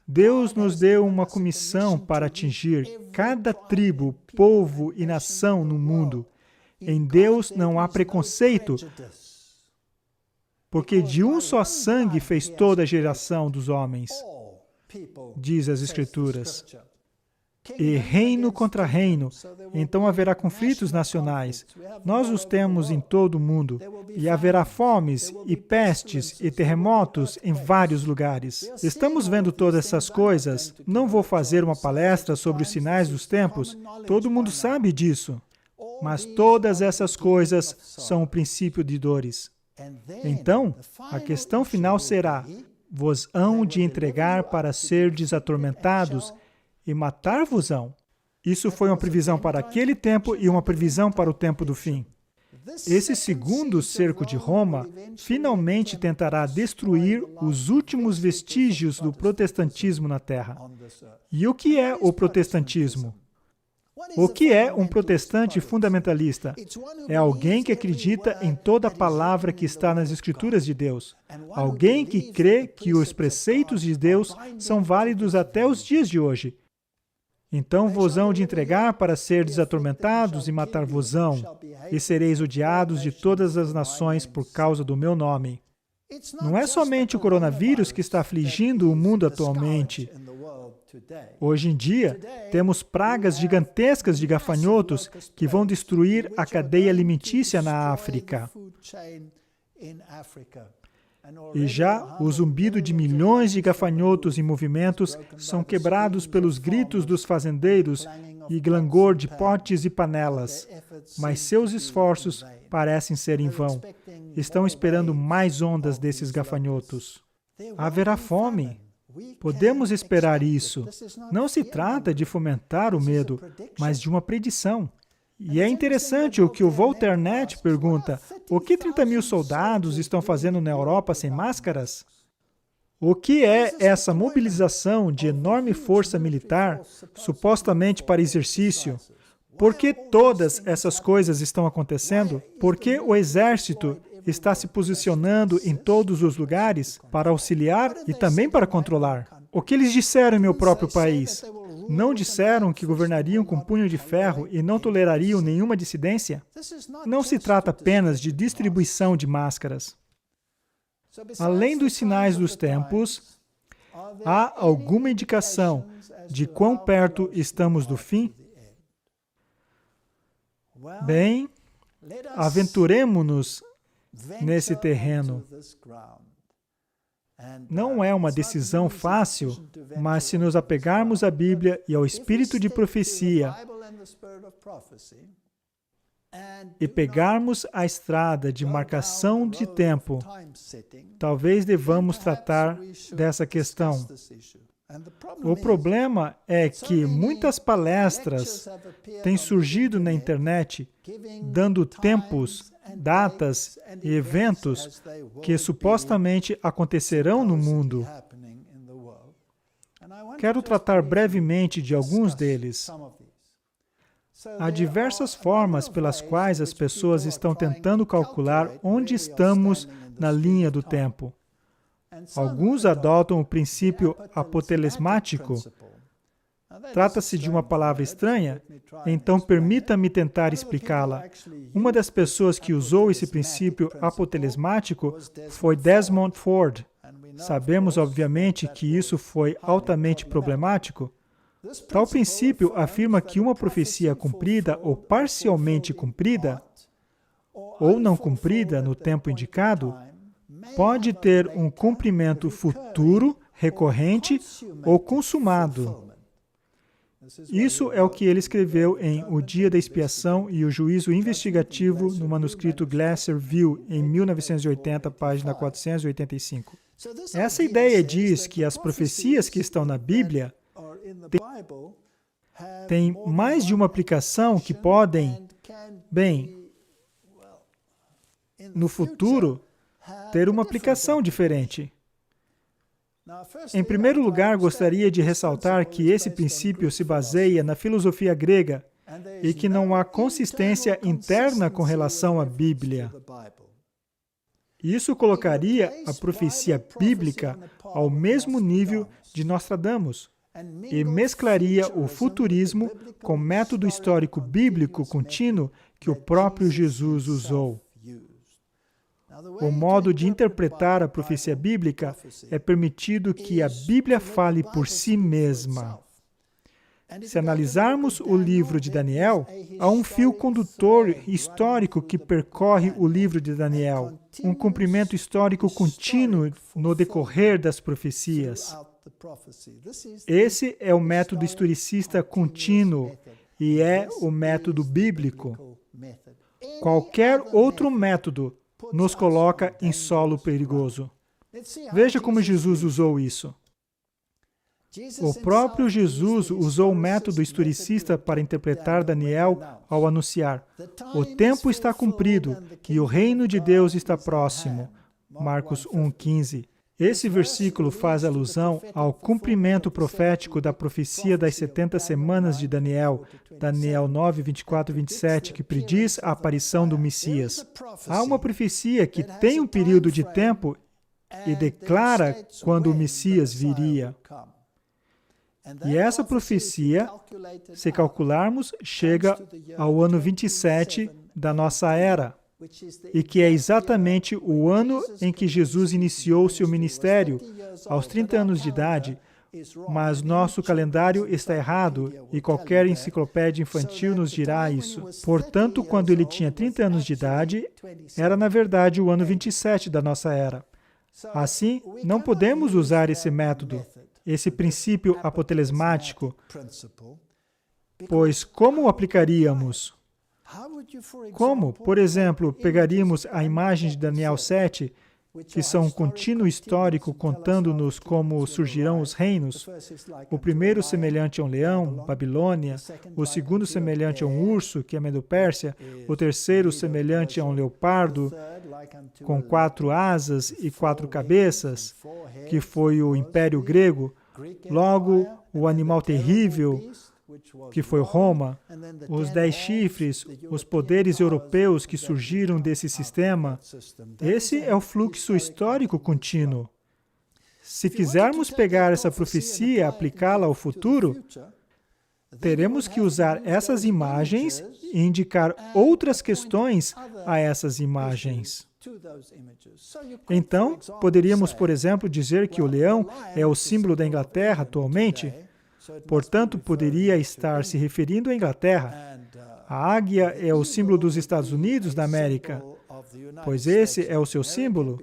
Deus nos deu uma comissão para atingir cada tribo, povo e nação no mundo. Em Deus não há preconceito, porque de um só sangue fez toda a geração dos homens, diz as Escrituras. E reino contra reino, então haverá conflitos nacionais. Nós os temos em todo o mundo, e haverá fomes, e pestes, e terremotos em vários lugares. Estamos vendo todas essas coisas. Não vou fazer uma palestra sobre os sinais dos tempos, todo mundo sabe disso. Mas todas essas coisas são o princípio de dores. Então, a questão final será: vos hão de entregar para serdes atormentados, e matar-vos-ão. Isso foi uma previsão para aquele tempo e uma previsão para o tempo do fim. Esse segundo cerco de Roma finalmente tentará destruir os últimos vestígios do protestantismo na Terra. E o que é o protestantismo? O que é um protestante fundamentalista? É alguém que acredita em toda a palavra que está nas Escrituras de Deus. Alguém que crê que os preceitos de Deus são válidos até os dias de hoje. Então vos hão de entregar para serdes atormentados e matar-vos-ão, e sereis odiados de todas as nações por causa do meu nome. Não é somente o coronavírus que está afligindo o mundo atualmente. Hoje em dia, temos pragas gigantescas de gafanhotos que vão destruir a cadeia alimentícia na África. E já o zumbido de milhões de gafanhotos em movimentos são quebrados pelos gritos dos fazendeiros e clangor de potes e panelas. Mas seus esforços parecem ser em vão. Estão esperando mais ondas desses gafanhotos. Haverá fome. Podemos esperar isso. Não se trata de fomentar o medo, mas de uma predição. E é interessante o que o Walter Nett pergunta: o que 30 mil soldados estão fazendo na Europa sem máscaras? O que é essa mobilização de enorme força militar, supostamente para exercício? Por que todas essas coisas estão acontecendo? Por que o exército está se posicionando em todos os lugares para auxiliar e também para controlar. O que eles disseram em meu próprio país? Não disseram que governariam com punho de ferro e não tolerariam nenhuma dissidência? Não se trata apenas de distribuição de máscaras. Além dos sinais dos tempos, há alguma indicação de quão perto estamos do fim? Bem, aventuremo-nos nesse terreno. Não é uma decisão fácil, mas se nos apegarmos à Bíblia e ao espírito de profecia e pegarmos a estrada de marcação de tempo, talvez devamos tratar dessa questão. O problema é que muitas palestras têm surgido na internet dando tempos, datas e eventos que supostamente acontecerão no mundo. Quero tratar brevemente de alguns deles. Há diversas formas pelas quais as pessoas estão tentando calcular onde estamos na linha do tempo. Alguns adotam o princípio apotelesmático. Trata-se de uma palavra estranha? Então permita-me tentar explicá-la. Uma das pessoas que usou esse princípio apotelesmático foi Desmond Ford. Sabemos, obviamente, que isso foi altamente problemático. Tal princípio afirma que uma profecia cumprida ou parcialmente cumprida, ou não cumprida no tempo indicado, pode ter um cumprimento futuro, recorrente ou consumado. Isso é o que ele escreveu em O Dia da Expiação e o Juízo Investigativo no manuscrito Glasser View, em 1980, página 485. Essa ideia diz que as profecias que estão na Bíblia têm mais de uma aplicação que podem, bem, no futuro, ter uma aplicação diferente. Em primeiro lugar, gostaria de ressaltar que esse princípio se baseia na filosofia grega e que não há consistência interna com relação à Bíblia. Isso colocaria a profecia bíblica ao mesmo nível de Nostradamus e mesclaria o futurismo com o método histórico bíblico contínuo que o próprio Jesus usou. O modo de interpretar a profecia bíblica é permitido que a Bíblia fale por si mesma. Se analisarmos o livro de Daniel, há um fio condutor histórico que percorre o livro de Daniel, um cumprimento histórico contínuo no decorrer das profecias. Esse é o método historicista contínuo e é o método bíblico. Qualquer outro método nos coloca em solo perigoso. Veja como Jesus usou isso. O próprio Jesus usou o método historicista para interpretar Daniel ao anunciar: o tempo está cumprido e o reino de Deus está próximo. Marcos 1,15. Esse versículo faz alusão ao cumprimento profético da profecia das 70 semanas de Daniel, Daniel 9, 24 e 27, que prediz a aparição do Messias. Há uma profecia que tem um período de tempo e declara quando o Messias viria. E essa profecia, se calcularmos, chega ao ano 27 da nossa era, e que é exatamente o ano em que Jesus iniciou seu ministério, aos 30 anos de idade, mas nosso calendário está errado e qualquer enciclopédia infantil nos dirá isso. Portanto, quando ele tinha 30 anos de idade, era na verdade o ano 27 da nossa era. Assim, não podemos usar esse método, esse princípio apotelesmático, pois como o aplicaríamos? Como, por exemplo, pegaríamos a imagem de Daniel 7, que são um contínuo histórico contando-nos como surgirão os reinos, o primeiro semelhante a um leão, Babilônia, o segundo semelhante a um urso, que é Medo-Pérsia, o terceiro semelhante a um leopardo, com 4 asas e 4 cabeças, que foi o Império Grego, logo o animal terrível, que foi Roma, os 10 chifres, os poderes europeus que surgiram desse sistema. Esse é o fluxo histórico contínuo. Se quisermos pegar essa profecia e aplicá-la ao futuro, teremos que usar essas imagens e indicar outras questões a essas imagens. Então, poderíamos, por exemplo, dizer que o leão é o símbolo da Inglaterra atualmente. Portanto, poderia estar se referindo à Inglaterra. A águia é o símbolo dos Estados Unidos da América, pois esse é o seu símbolo.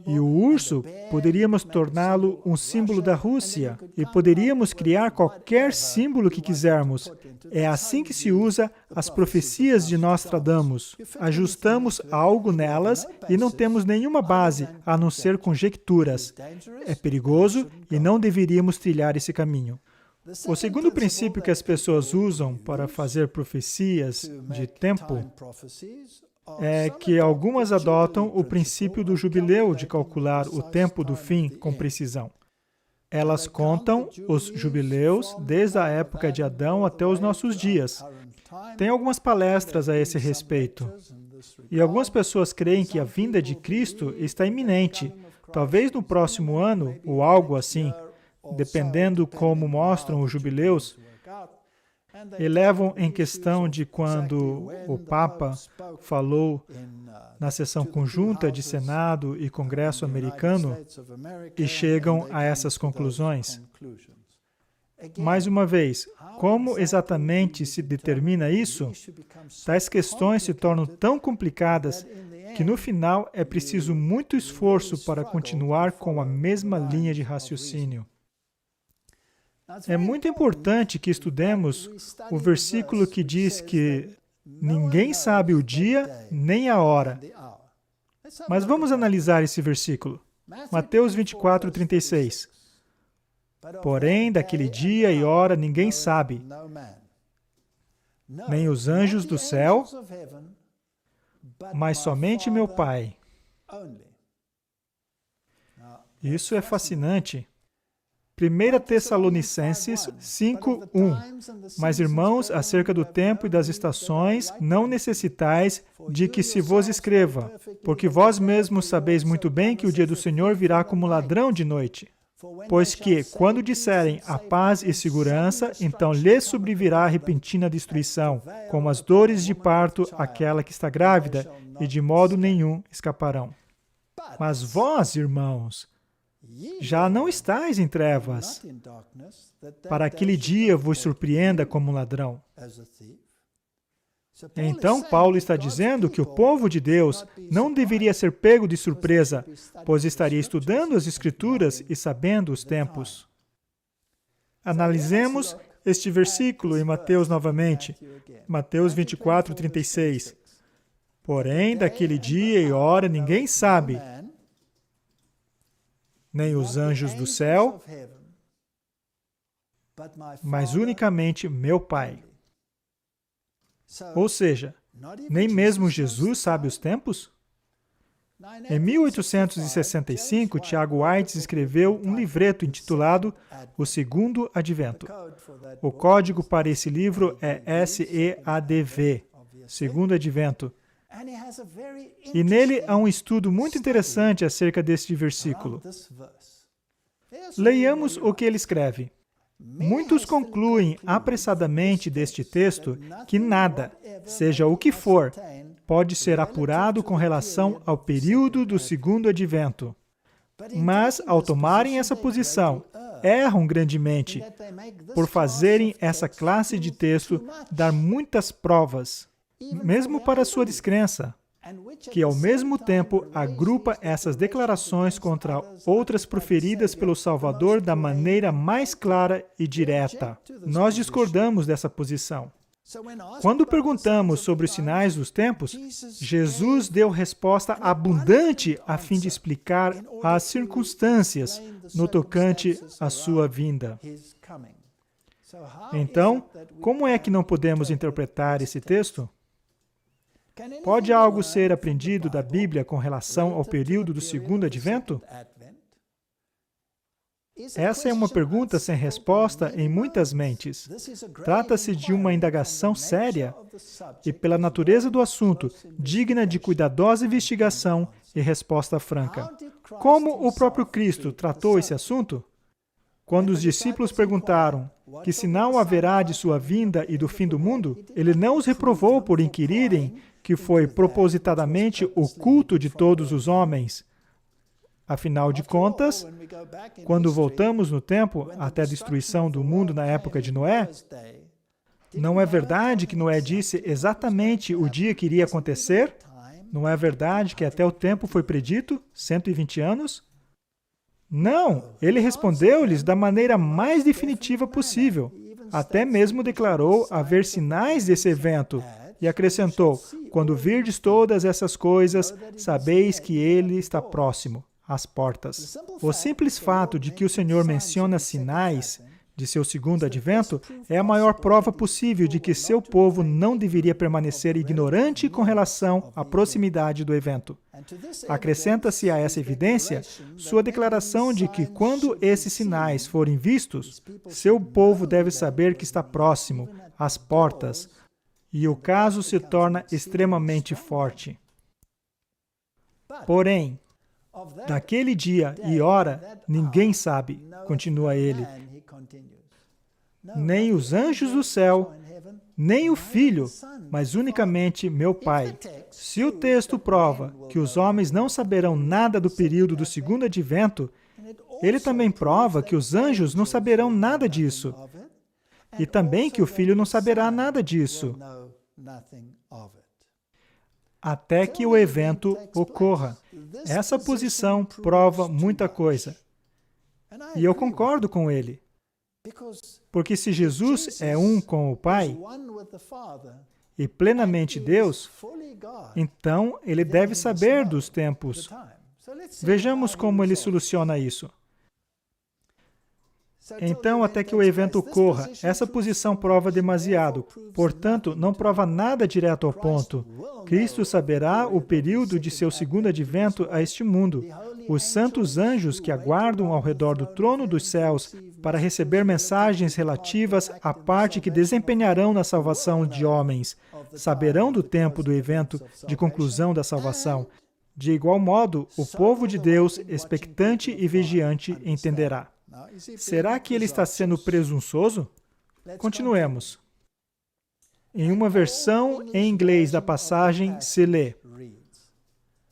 E o urso, poderíamos torná-lo um símbolo da Rússia. E poderíamos criar qualquer símbolo que quisermos. É assim que se usa as profecias de Nostradamus. Ajustamos algo nelas e não temos nenhuma base, a não ser conjecturas. É perigoso e não deveríamos trilhar esse caminho. O segundo princípio que as pessoas usam para fazer profecias de tempo é que algumas adotam o princípio do jubileu de calcular o tempo do fim com precisão. Elas contam os jubileus desde a época de Adão até os nossos dias. Tem algumas palestras a esse respeito. E algumas pessoas creem que a vinda de Cristo está iminente, talvez no próximo ano ou algo assim, dependendo como mostram os jubileus. E levam em questão de quando o Papa falou na sessão conjunta de Senado e Congresso americano e chegam a essas conclusões. Mais uma vez, como exatamente se determina isso? Tais questões se tornam tão complicadas que no final é preciso muito esforço para continuar com a mesma linha de raciocínio. É muito importante que estudemos o versículo que diz que ninguém sabe o dia nem a hora. Mas vamos analisar esse versículo. Mateus 24, 36. Porém, daquele dia e hora ninguém sabe, nem os anjos do céu, mas somente meu Pai. Isso é fascinante. 1 Tessalonicenses 5:1. Mas, irmãos, acerca do tempo e das estações, não necessitais de que se vos escreva, porque vós mesmos sabeis muito bem que o dia do Senhor virá como ladrão de noite. Pois que, quando disserem a paz e segurança, então lhes sobrevirá a repentina destruição, como as dores de parto àquela que está grávida, e de modo nenhum escaparão. Mas vós, irmãos, já não estáis em trevas, para aquele dia vos surpreenda como um ladrão. Então, Paulo está dizendo que o povo de Deus não deveria ser pego de surpresa, pois estaria estudando as Escrituras e sabendo os tempos. Analisemos este versículo em Mateus novamente, Mateus 24, 36. Porém, daquele dia e hora ninguém sabe, nem os anjos do céu, mas unicamente meu Pai. Ou seja, nem mesmo Jesus sabe os tempos? Em 1865, Tiago White escreveu um livreto intitulado O Segundo Advento. O código para esse livro é SEADV, Segundo Advento. E nele há um estudo muito interessante acerca deste versículo. Leiamos o que ele escreve. Muitos concluem apressadamente deste texto que nada, seja o que for, pode ser apurado com relação ao período do segundo advento. Mas, ao tomarem essa posição, erram grandemente por fazerem essa classe de texto dar muitas provas, mesmo para sua descrença, que ao mesmo tempo agrupa essas declarações contra outras proferidas pelo Salvador da maneira mais clara e direta. Nós discordamos dessa posição. Quando perguntamos sobre os sinais dos tempos, Jesus deu resposta abundante a fim de explicar as circunstâncias no tocante à sua vinda. Então, como é que não podemos interpretar esse texto? Pode algo ser aprendido da Bíblia com relação ao período do segundo advento? Essa é uma pergunta sem resposta em muitas mentes. Trata-se de uma indagação séria e, pela natureza do assunto, digna de cuidadosa investigação e resposta franca. Como o próprio Cristo tratou esse assunto? Quando os discípulos perguntaram que sinal haverá de sua vinda e do fim do mundo, ele não os reprovou por inquirirem que foi propositadamente o culto de todos os homens. Afinal de contas, quando voltamos no tempo até a destruição do mundo na época de Noé, não é verdade que Noé disse exatamente o dia que iria acontecer? Não é verdade que até o tempo foi predito, 120 anos? Não, ele respondeu-lhes da maneira mais definitiva possível. Até mesmo declarou haver sinais desse evento e acrescentou: quando virdes todas essas coisas, sabeis que ele está próximo, às portas. O simples fato de que o Senhor menciona sinais de seu segundo advento é a maior prova possível de que seu povo não deveria permanecer ignorante com relação à proximidade do evento. Acrescenta-se a essa evidência sua declaração de que, quando esses sinais forem vistos, seu povo deve saber que está próximo, às portas, e o caso se torna extremamente forte. Porém, daquele dia e hora, ninguém sabe, continua ele, nem os anjos do céu, nem o Filho, mas unicamente meu Pai. Se o texto prova que os homens não saberão nada do período do segundo advento, ele também prova que os anjos não saberão nada disso, e também que o Filho não saberá nada disso, até que o evento ocorra. Essa posição prova muita coisa. E eu concordo com ele. Porque se Jesus é um com o Pai e plenamente Deus, então ele deve saber dos tempos. Vejamos como ele soluciona isso. Então, até que o evento ocorra, essa posição prova demasiado. Portanto, não prova nada direto ao ponto. Cristo saberá o período de seu segundo advento a este mundo. Os santos anjos que aguardam ao redor do trono dos céus para receber mensagens relativas à parte que desempenharão na salvação de homens, saberão do tempo do evento de conclusão da salvação. De igual modo, o povo de Deus, expectante e vigiante, entenderá. Será que ele está sendo presunçoso? Continuemos. Em uma versão em inglês da passagem se lê: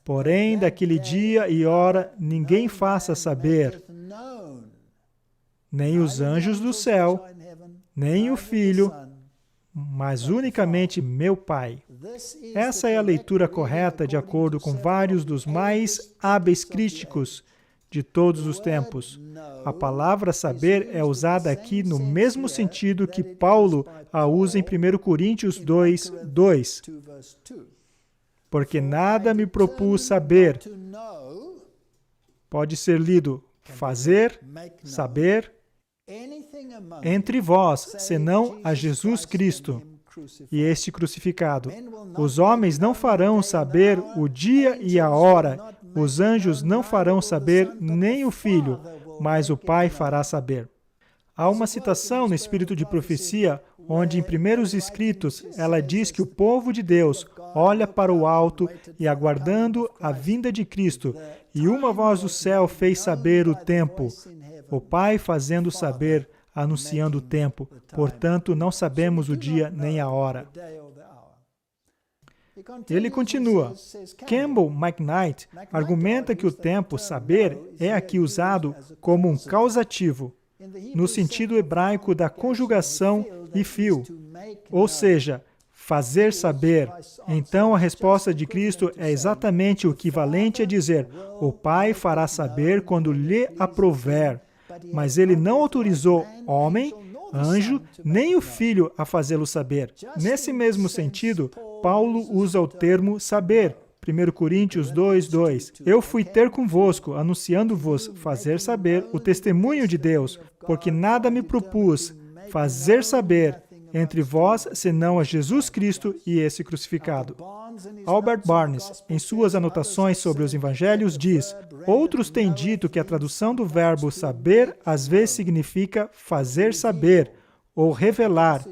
porém, daquele dia e hora ninguém faça saber, nem os anjos do céu, nem o Filho, mas unicamente meu Pai. Essa é a leitura correta de acordo com vários dos mais hábeis críticos de todos os tempos. A palavra saber é usada aqui no mesmo sentido que Paulo a usa em 1 Coríntios 2, 2. Porque nada me propus saber. Pode ser lido fazer, saber, entre vós, senão a Jesus Cristo e este crucificado. Os homens não farão saber o dia e a hora, os anjos não farão saber nem o Filho, mas o Pai fará saber. Há uma citação no Espírito de Profecia, onde em primeiros escritos ela diz que o povo de Deus olha para o alto e aguardando a vinda de Cristo, e uma voz do céu fez saber o tempo, o Pai fazendo saber, anunciando o tempo. Portanto, não sabemos o dia nem a hora. Ele continua. Campbell McKnight argumenta que o tempo, saber, é aqui usado como um causativo, no sentido hebraico da conjugação e fio, ou seja, fazer saber. Então, a resposta de Cristo é exatamente o equivalente a dizer: o Pai fará saber quando lhe aprouver. Mas ele não autorizou homem, anjo, nem o Filho a fazê-lo saber. Nesse mesmo sentido, Paulo usa o termo saber. 1 Coríntios 2, 2. Eu fui ter convosco, anunciando-vos fazer saber o testemunho de Deus, porque nada me propus fazer saber entre vós, senão a Jesus Cristo e esse crucificado. Albert Barnes, em suas anotações sobre os evangelhos, diz: outros têm dito que a tradução do verbo saber às vezes significa fazer saber ou revelar,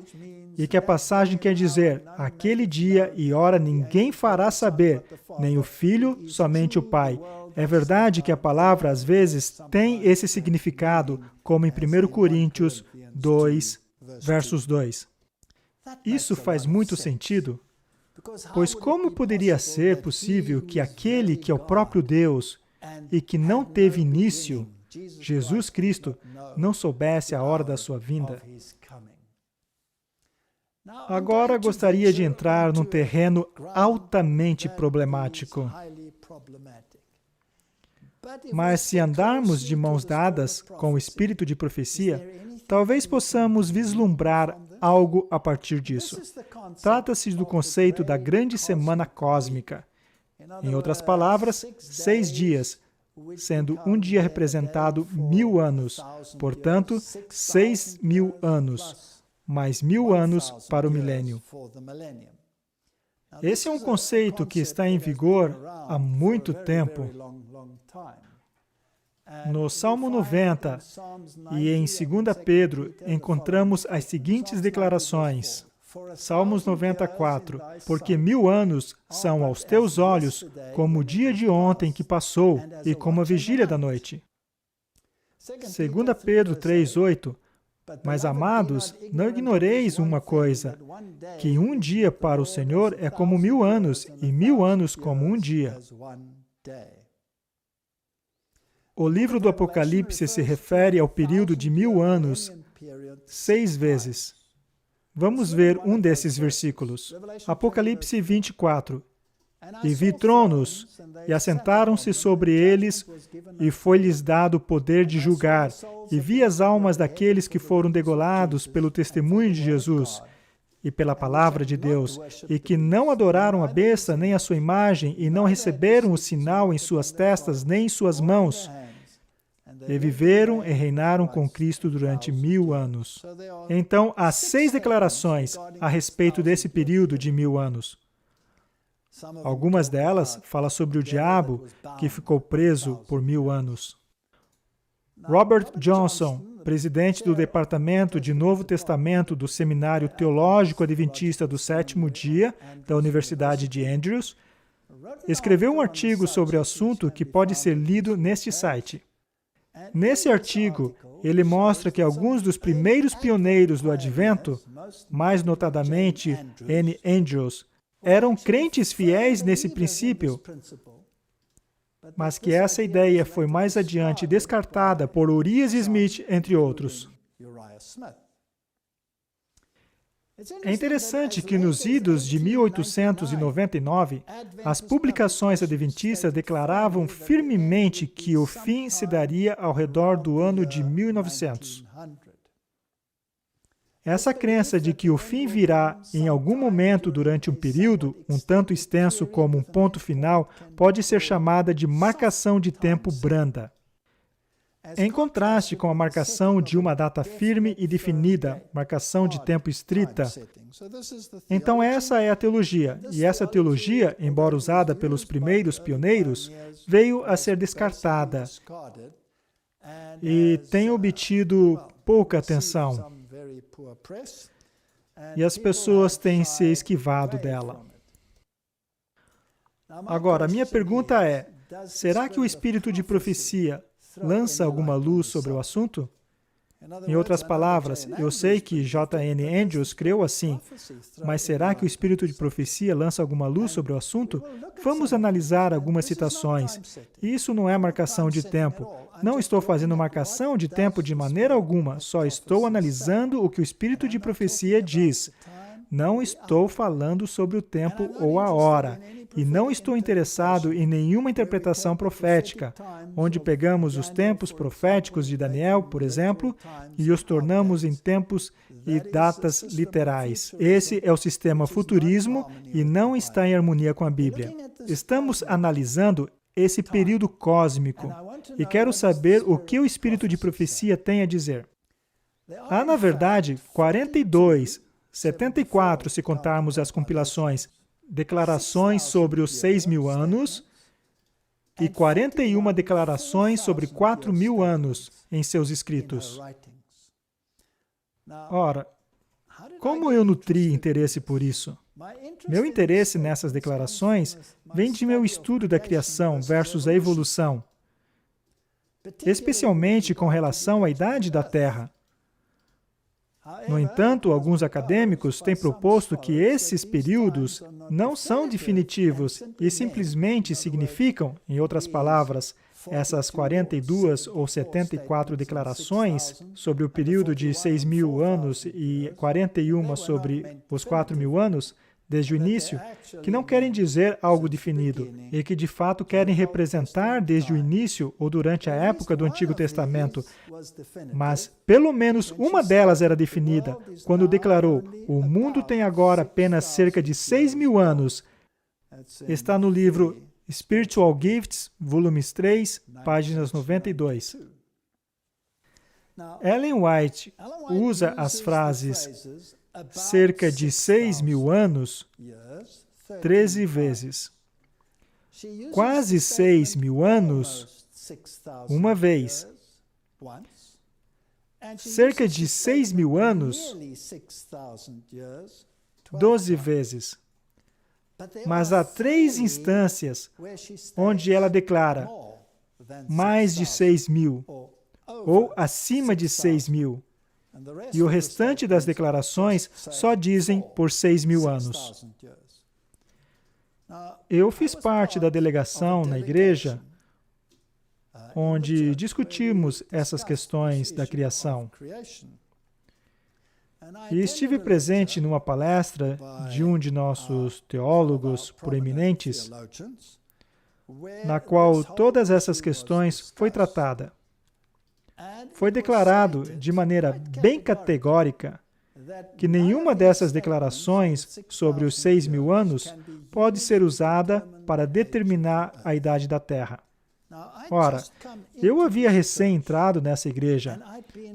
e que a passagem quer dizer: aquele dia e hora ninguém fará saber, nem o Filho, somente o Pai. É verdade que a palavra às vezes tem esse significado, como em 1 Coríntios 2, versos 2. Isso faz muito sentido, pois como poderia ser possível que aquele que é o próprio Deus e que não teve início, Jesus Cristo, não soubesse a hora da sua vinda? Agora gostaria de entrar num terreno altamente problemático. Mas se andarmos de mãos dadas com o espírito de profecia, talvez possamos vislumbrar algo a partir disso. Trata-se do conceito da grande semana cósmica. Em outras palavras, 6 dias, sendo um dia representado 1000 anos, portanto, 6.000 anos, mais 1000 anos para o milênio. Esse é um conceito que está em vigor há muito tempo. No Salmo 90 e em 2 Pedro, encontramos as seguintes declarações. Salmos 94, porque 1000 anos são aos teus olhos como o dia de ontem que passou e como a vigília da noite. 2 Pedro 3:8, mas, amados, não ignoreis uma coisa, que um dia para o Senhor é como 1000 anos, e 1000 anos como um dia. O livro do Apocalipse se refere ao período de 1000 anos 6 vezes. Vamos ver um desses versículos. Apocalipse 24. E vi tronos, e assentaram-se sobre eles, e foi-lhes dado o poder de julgar. E vi as almas daqueles que foram degolados pelo testemunho de Jesus e pela palavra de Deus, e que não adoraram a besta nem a sua imagem, e não receberam o sinal em suas testas nem em suas mãos. E viveram e reinaram com Cristo durante 1000 anos. Então, há 6 declarações a respeito desse período de 1000 anos. Algumas delas falam sobre o diabo que ficou preso por 1000 anos. Robert Johnson, presidente do Departamento de Novo Testamento do Seminário Teológico Adventista do Sétimo Dia da Universidade de Andrews, escreveu um artigo sobre o assunto que pode ser lido neste site. Nesse artigo, ele mostra que alguns dos primeiros pioneiros do Advento, mais notadamente N. Andrews, eram crentes fiéis nesse princípio, mas que essa ideia foi mais adiante descartada por Urias Smith, entre outros. É interessante que nos idos de 1899, as publicações adventistas declaravam firmemente que o fim se daria ao redor do ano de 1900. Essa crença de que o fim virá em algum momento durante um período, um tanto extenso como um ponto final, pode ser chamada de marcação de tempo branda. Em contraste com a marcação de uma data firme e definida, marcação de tempo estrita. Então essa é a teologia, e essa teologia, embora usada pelos primeiros pioneiros, veio a ser descartada e tem obtido pouca atenção. E as pessoas têm se esquivado dela. Agora, a minha pergunta é, será que o espírito de profecia lança alguma luz sobre o assunto? Em outras palavras, eu sei que J.N. Andrews creu assim, mas será que o espírito de profecia lança alguma luz sobre o assunto? Vamos analisar algumas citações. Isso não é marcação de tempo. Não estou fazendo marcação de tempo de maneira alguma, só estou analisando o que o espírito de profecia diz. Não estou falando sobre o tempo ou a hora. E não estou interessado em nenhuma interpretação profética, onde pegamos os tempos proféticos de Daniel, por exemplo, e os tornamos em tempos e datas literais. Esse é o sistema futurismo e não está em harmonia com a Bíblia. Estamos analisando esse período cósmico e quero saber o que o espírito de profecia tem a dizer. Há, na verdade, 42, 74 se contarmos as compilações, declarações sobre os 6.000 anos e 41 declarações sobre 4.000 anos em seus escritos. Ora, como eu nutri interesse por isso? Meu interesse nessas declarações vem de meu estudo da criação versus a evolução, especialmente com relação à idade da Terra. No entanto, alguns acadêmicos têm proposto que esses períodos não são definitivos e simplesmente significam, em outras palavras, essas 42 ou 74 declarações sobre o período de 6.000 anos e 41 sobre os 4.000 anos, desde o início, que não querem dizer algo definido e que de fato querem representar desde o início ou durante a época do Antigo Testamento. Mas pelo menos uma delas era definida quando declarou: o mundo tem agora apenas cerca de 6.000 anos. Está no livro Spiritual Gifts, volumes 3, páginas 92. Ellen White usa as frases cerca de 6.000 anos 13 vezes. Quase 6.000 anos, uma vez. Cerca de 6.000 anos, 12 vezes. Mas há 3 instâncias onde ela declara mais de 6.000 ou acima de 6.000. E o restante das declarações só dizem por 6.000 anos. Eu fiz parte da delegação na igreja onde discutimos essas questões da criação. E estive presente numa palestra de um de nossos teólogos proeminentes, na qual todas essas questões foi tratada. Foi declarado de maneira bem categórica que nenhuma dessas declarações sobre os 6.000 anos pode ser usada para determinar a idade da Terra. Ora, eu havia recém entrado nessa igreja,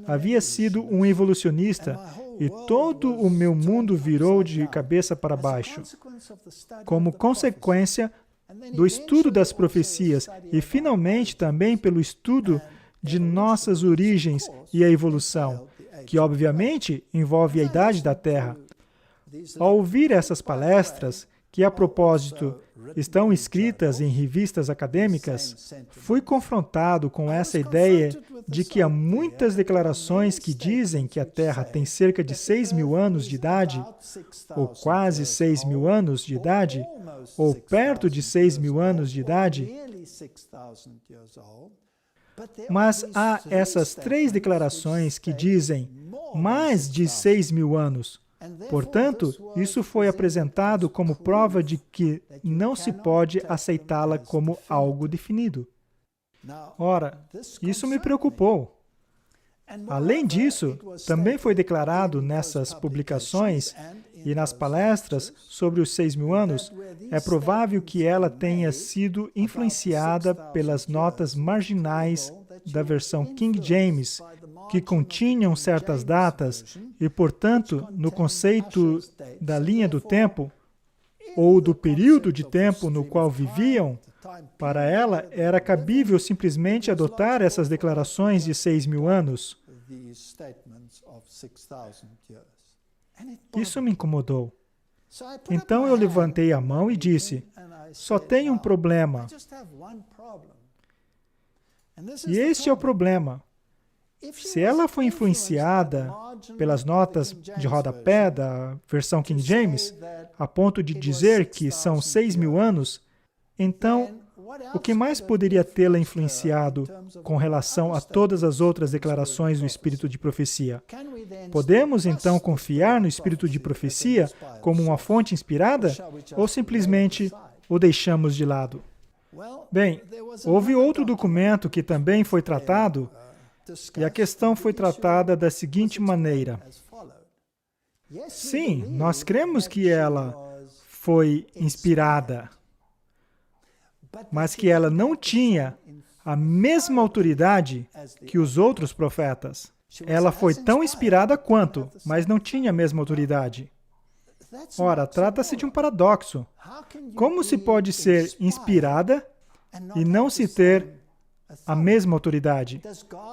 havia sido um evolucionista e todo o meu mundo virou de cabeça para baixo, como consequência do estudo das profecias e, finalmente, também pelo estudo de nossas origens e a evolução, que obviamente envolve a idade da Terra. Ao ouvir essas palestras, que a propósito estão escritas em revistas acadêmicas, fui confrontado com essa ideia de que há muitas declarações que dizem que a Terra tem cerca de 6.000 anos de idade, ou quase 6.000 anos de idade, ou perto de 6.000 anos de idade. Mas há essas 3 declarações que dizem mais de 6.000 anos. Portanto, isso foi apresentado como prova de que não se pode aceitá-la como algo definido. Ora, isso me preocupou. Além disso, também foi declarado nessas publicações e nas palestras sobre os 6.000 anos, é provável que ela tenha sido influenciada pelas notas marginais da versão King James, que continham certas datas e, portanto, no conceito da linha do tempo, ou do período de tempo no qual viviam, para ela era cabível simplesmente adotar essas declarações de 6.000 anos. Isso me incomodou. Então eu levantei a mão e disse: só tem um problema. E este é o problema. Se ela foi influenciada pelas notas de rodapé da versão King James, a ponto de dizer que são 6.000 anos, então, o que mais poderia tê-la influenciado com relação a todas as outras declarações do Espírito de Profecia? Podemos, então, confiar no Espírito de Profecia como uma fonte inspirada ou simplesmente o deixamos de lado? Bem, houve outro documento que também foi tratado, e a questão foi tratada da seguinte maneira. Sim, nós cremos que ela foi inspirada, mas que ela não tinha a mesma autoridade que os outros profetas. Ela foi tão inspirada quanto, mas não tinha a mesma autoridade. Ora, trata-se de um paradoxo. Como se pode ser inspirada e não se ter a mesma autoridade?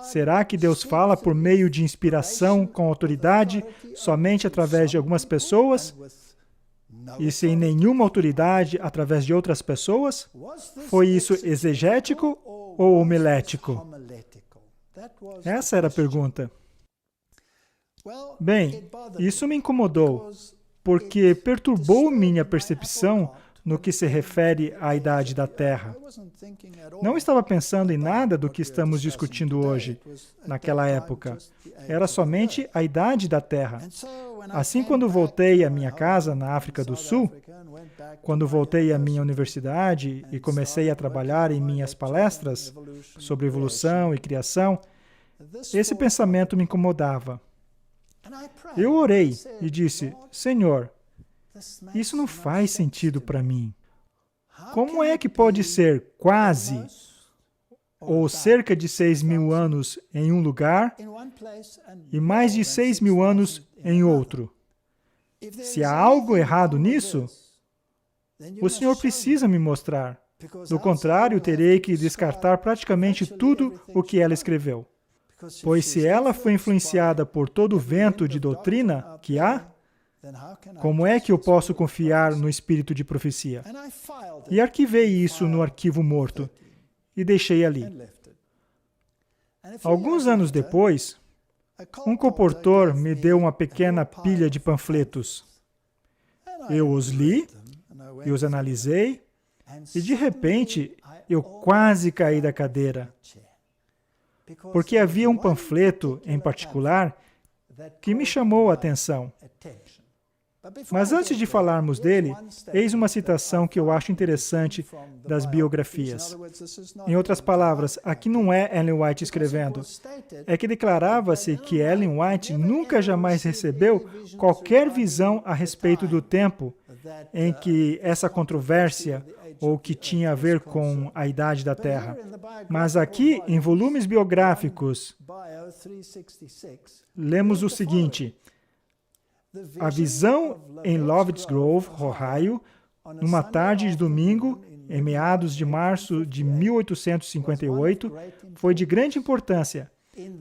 Será que Deus fala por meio de inspiração com autoridade somente através de algumas pessoas e sem nenhuma autoridade através de outras pessoas? Foi isso exegético ou homilético? Essa era a pergunta. Bem, isso me incomodou, porque perturbou minha percepção no que se refere à idade da Terra. Não estava pensando em nada do que estamos discutindo hoje, naquela época. Era somente a idade da Terra. Assim, quando voltei à minha casa na África do Sul, quando voltei à minha universidade e comecei a trabalhar em minhas palestras sobre evolução e criação, esse pensamento me incomodava. Eu orei e disse, Senhor, isso não faz sentido para mim. Como é que pode ser quase ou cerca de 6.000 anos em um lugar e mais de 6.000 anos em outro? Se há algo errado nisso, o Senhor precisa me mostrar. Do contrário, terei que descartar praticamente tudo o que ela escreveu. Pois se ela foi influenciada por todo o vento de doutrina que há, como é que eu posso confiar no espírito de profecia? E arquivei isso no arquivo morto e deixei ali. Alguns anos depois, um comportor me deu uma pequena pilha de panfletos. Eu os li e os analisei e, de repente, eu quase caí da cadeira. Porque havia um panfleto, em particular, que me chamou a atenção. Mas antes de falarmos dele, eis uma citação que eu acho interessante das biografias. Em outras palavras, aqui não é Ellen White escrevendo. É que declarava-se que Ellen White nunca jamais recebeu qualquer visão a respeito do tempo em que essa controvérsia ou que tinha a ver com a idade da Terra. Mas aqui, em volumes biográficos, lemos o seguinte: a visão em Lovetts Grove, Ohio, numa tarde de domingo, em meados de março de 1858, foi de grande importância.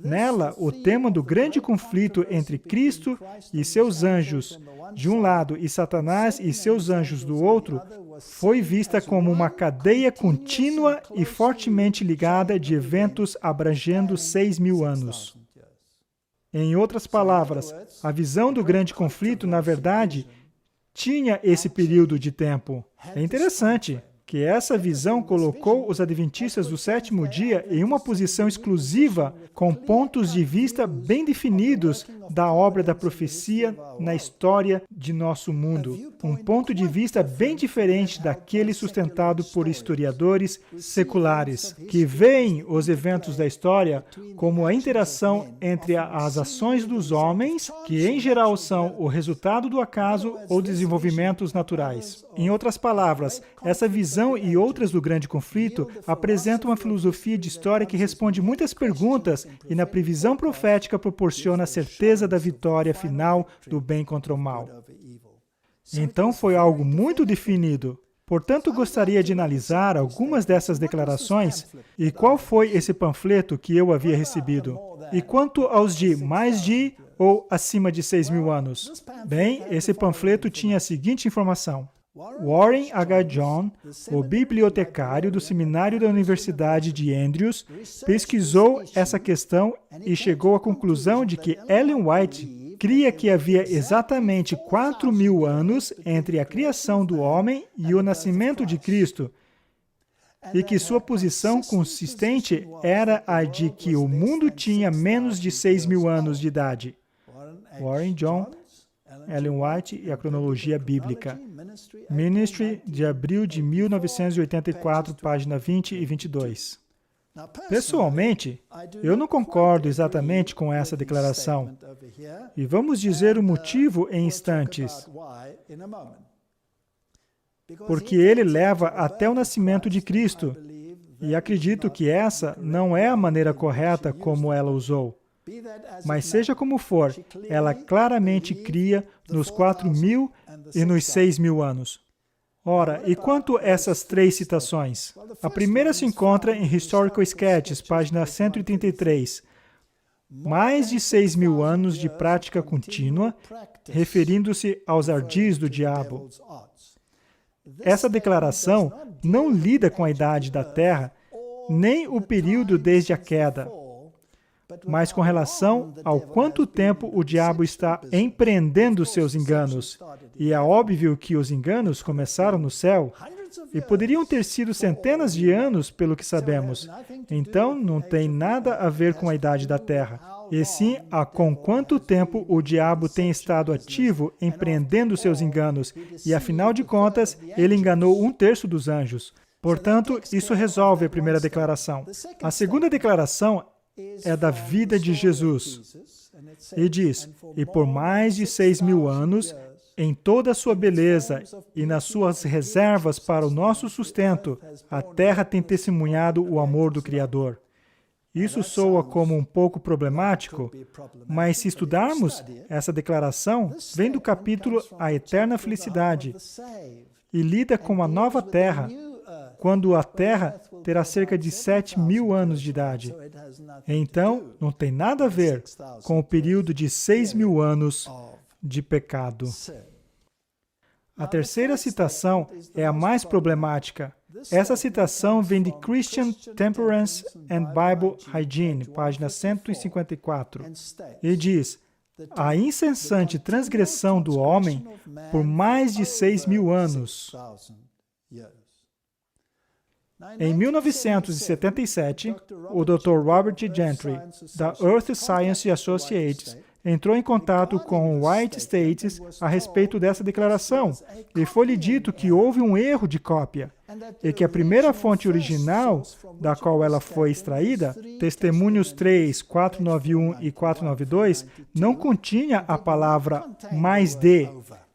Nela, o tema do grande conflito entre Cristo e seus anjos, de um lado, e Satanás e seus anjos do outro, foi vista como uma cadeia contínua e fortemente ligada de eventos abrangendo 6.000 anos. Em outras palavras, a visão do grande conflito, na verdade, tinha esse período de tempo. É interessante que essa visão colocou os adventistas do sétimo dia em uma posição exclusiva, com pontos de vista bem definidos da obra da profecia na história de nosso mundo. Um ponto de vista bem diferente daquele sustentado por historiadores seculares, que veem os eventos da história como a interação entre as ações dos homens, que em geral são o resultado do acaso ou desenvolvimentos naturais. Em outras palavras, essa visão e outras do grande conflito apresentam uma filosofia de história que responde muitas perguntas e, na previsão profética, proporciona a certeza da vitória final do bem contra o mal. Então, foi algo muito definido. Portanto, gostaria de analisar algumas dessas declarações e qual foi esse panfleto que eu havia recebido. E quanto aos de mais de ou acima de 6.000 anos? Bem, esse panfleto tinha a seguinte informação. Warren H. John, o bibliotecário do seminário da Universidade de Andrews, pesquisou essa questão e chegou à conclusão de que Ellen White cria que havia exatamente 4.000 anos entre a criação do homem e o nascimento de Cristo, e que sua posição consistente era a de que o mundo tinha menos de 6.000 anos de idade. Warren John, Ellen White e a cronologia bíblica. Ministry, de abril de 1984, página 20 e 22. Pessoalmente, eu não concordo exatamente com essa declaração. E vamos dizer o motivo em instantes. Porque ele leva até o nascimento de Cristo. E acredito que essa não é a maneira correta como ela usou. Mas seja como for, ela claramente cria nos 4.000 e nos 6.000 anos. Ora, e quanto a essas três citações? A primeira se encontra em Historical Sketches, página 133. Mais de 6.000 anos de prática contínua, referindo-se aos ardis do diabo. Essa declaração não lida com a idade da Terra, nem o período desde a queda, mas com relação ao quanto tempo o diabo está empreendendo seus enganos. E é óbvio que os enganos começaram no céu, e poderiam ter sido centenas de anos, pelo que sabemos. Então, não tem nada a ver com a idade da Terra, e sim a com quanto tempo o diabo tem estado ativo empreendendo seus enganos, e afinal de contas, ele enganou 1/3 dos anjos. Portanto, isso resolve a primeira declaração. A segunda declaração é da vida de Jesus. E diz, e por mais de 6.000 anos, em toda a sua beleza e nas suas reservas para o nosso sustento, a terra tem testemunhado o amor do Criador. Isso soa como um pouco problemático, mas se estudarmos essa declaração, vem do capítulo A Eterna Felicidade e lida com a nova terra, quando a Terra terá cerca de 7.000 anos de idade. Então, não tem nada a ver com o período de 6.000 anos de pecado. A terceira citação é a mais problemática. Essa citação vem de Christian Temperance and Bible Hygiene, página 154, e diz, a incessante transgressão do homem por mais de 6.000 anos. Em 1977, o Dr. Robert G. Gentry, da Earth Science Associates, entrou em contato com o White States a respeito dessa declaração, e foi-lhe dito que houve um erro de cópia, e que a primeira fonte original, da qual ela foi extraída, Testemunhos 3, 491 e 492, não continha a palavra mais de.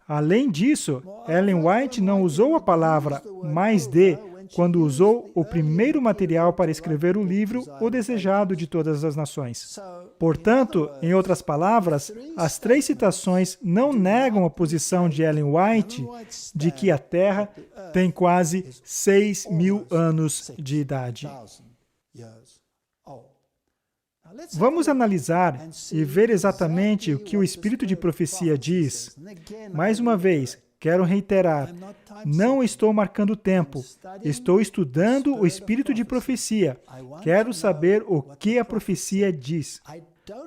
Além disso, Ellen White não usou a palavra mais de quando usou o primeiro material para escrever o livro O Desejado de Todas as Nações. Portanto, em outras palavras, as três citações não negam a posição de Ellen White de que a Terra tem quase 6.000 anos de idade. Vamos analisar e ver exatamente o que o Espírito de Profecia diz. Mais uma vez, quero reiterar, não estou marcando tempo, estou estudando o Espírito de Profecia. Quero saber o que a profecia diz.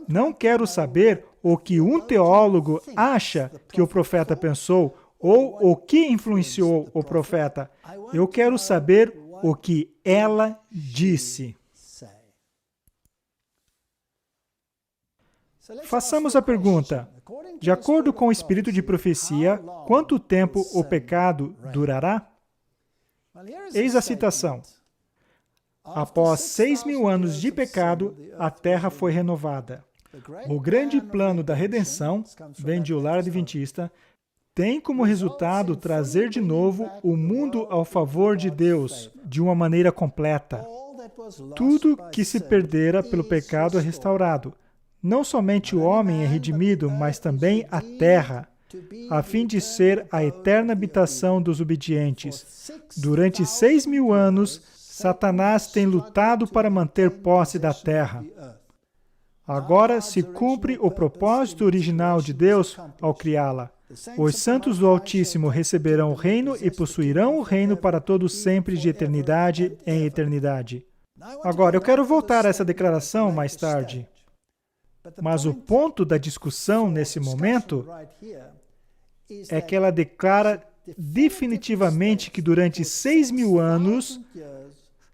Não quero saber o que um teólogo acha que o profeta pensou ou o que influenciou o profeta. Eu quero saber o que ela disse. Façamos a pergunta. De acordo com o Espírito de Profecia, quanto tempo o pecado durará? Eis a citação. Após 6.000 anos de pecado, a terra foi renovada. O grande plano da redenção, vem de O Lar Adventista, tem como resultado trazer de novo o mundo ao favor de Deus, de uma maneira completa. Tudo que se perdera pelo pecado é restaurado. Não somente o homem é redimido, mas também a terra, a fim de ser a eterna habitação dos obedientes. Durante 6.000 anos, Satanás tem lutado para manter posse da terra. Agora se cumpre o propósito original de Deus ao criá-la. Os santos do Altíssimo receberão o reino e possuirão o reino para todos sempre, de eternidade em eternidade. Agora, eu quero voltar a essa declaração mais tarde. Mas o ponto da discussão nesse momento é que ela declara definitivamente que durante 6.000 anos,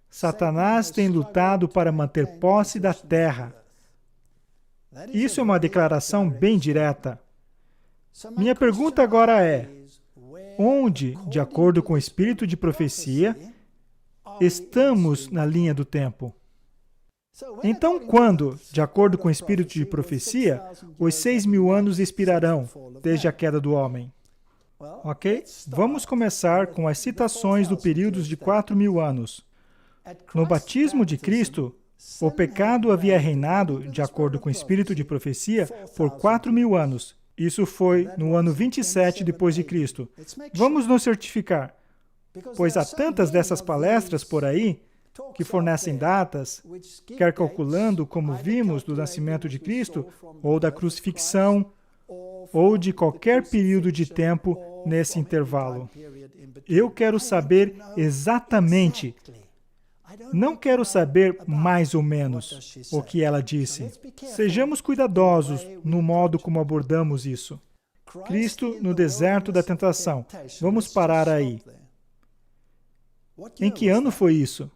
Satanás tem lutado para manter posse da terra. Isso é uma declaração bem direta. Minha pergunta agora é, onde, de acordo com o Espírito de Profecia, estamos na linha do tempo? Então, quando, de acordo com o Espírito de Profecia, os 6.000 anos expirarão desde a queda do homem? Ok? Vamos começar com as citações do período de 4.000 anos. No batismo de Cristo, O pecado havia reinado, de acordo com o espírito de profecia, por 4.000 anos. Isso foi no ano 27 depois de Cristo. Vamos nos certificar, pois há tantas dessas palestras por aí que fornecem datas, quer calculando, como vimos, do nascimento de Cristo, ou da crucifixão, ou de qualquer período de tempo nesse intervalo. Eu quero saber exatamente. Não quero saber mais ou menos o que ela disse. Sejamos cuidadosos no modo como abordamos isso. Cristo no deserto da tentação. Vamos parar aí. Em que ano foi isso?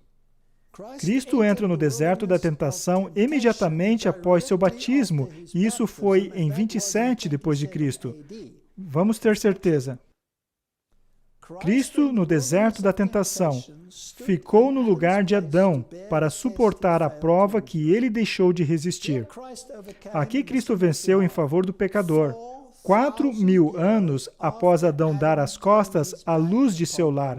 Cristo entra no deserto da tentação imediatamente após seu batismo, e isso foi em 27 depois de Cristo. Vamos ter certeza. Cristo, no deserto da tentação, ficou no lugar de Adão para suportar a prova que ele deixou de resistir. Aqui Cristo venceu em favor do pecador. 4.000 anos após Adão dar as costas à luz de seu lar.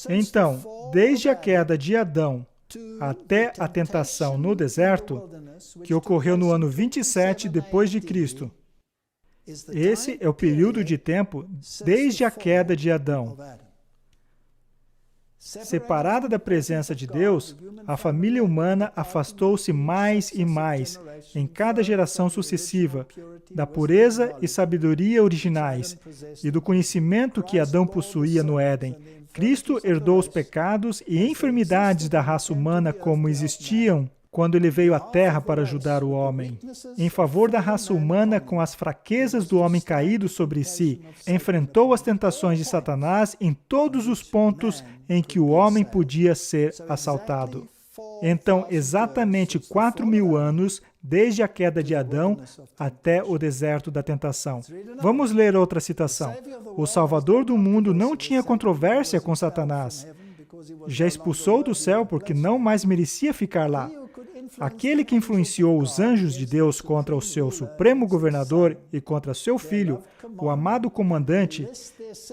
Então, desde a queda de Adão até a tentação no deserto, que ocorreu no ano 27 depois de Cristo, esse é o período de tempo desde a queda de Adão. Separada da presença de Deus, a família humana afastou-se mais e mais, em cada geração sucessiva, da pureza e sabedoria originais e do conhecimento que Adão possuía no Éden. Cristo herdou os pecados e enfermidades da raça humana como existiam quando ele veio à Terra para ajudar o homem. Em favor da raça humana, com as fraquezas do homem caído sobre si, enfrentou as tentações de Satanás em todos os pontos em que o homem podia ser assaltado. Então, exatamente 4.000 anos, desde a queda de Adão até o deserto da tentação. Vamos ler outra citação. O Salvador do mundo não tinha controvérsia com Satanás. Já expulsou do céu porque não mais merecia ficar lá. Aquele que influenciou os anjos de Deus contra o seu supremo governador e contra seu filho, o amado comandante,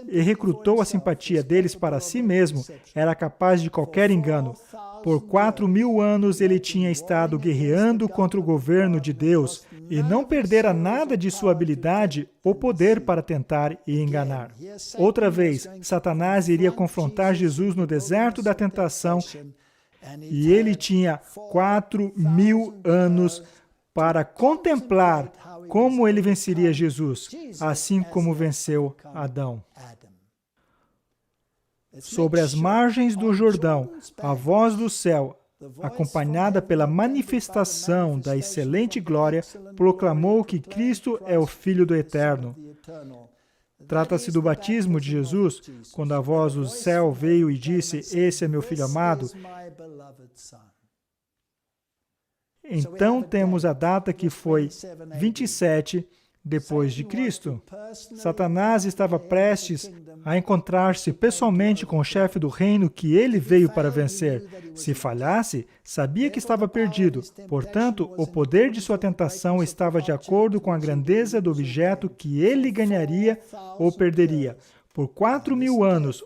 e recrutou a simpatia deles para si mesmo, era capaz de qualquer engano. Por 4.000 anos ele tinha estado guerreando contra o governo de Deus e não perdera nada de sua habilidade ou poder para tentar e enganar. Outra vez, Satanás iria confrontar Jesus no deserto da tentação e ele tinha 4.000 anos para contemplar como ele venceria Jesus, assim como venceu Adão. Sobre as margens do Jordão, a voz do céu, acompanhada pela manifestação da excelente glória, proclamou que Cristo é o Filho do Eterno. Trata-se do batismo de Jesus, quando a voz do céu veio e disse: "Esse é meu Filho amado". Então temos a data que foi 27 depois de Cristo. Satanás estava prestes a encontrar-se pessoalmente com o chefe do reino que ele veio para vencer. Se falhasse, sabia que estava perdido. Portanto, o poder de sua tentação estava de acordo com a grandeza do objeto que ele ganharia ou perderia. Por 4.000 anos,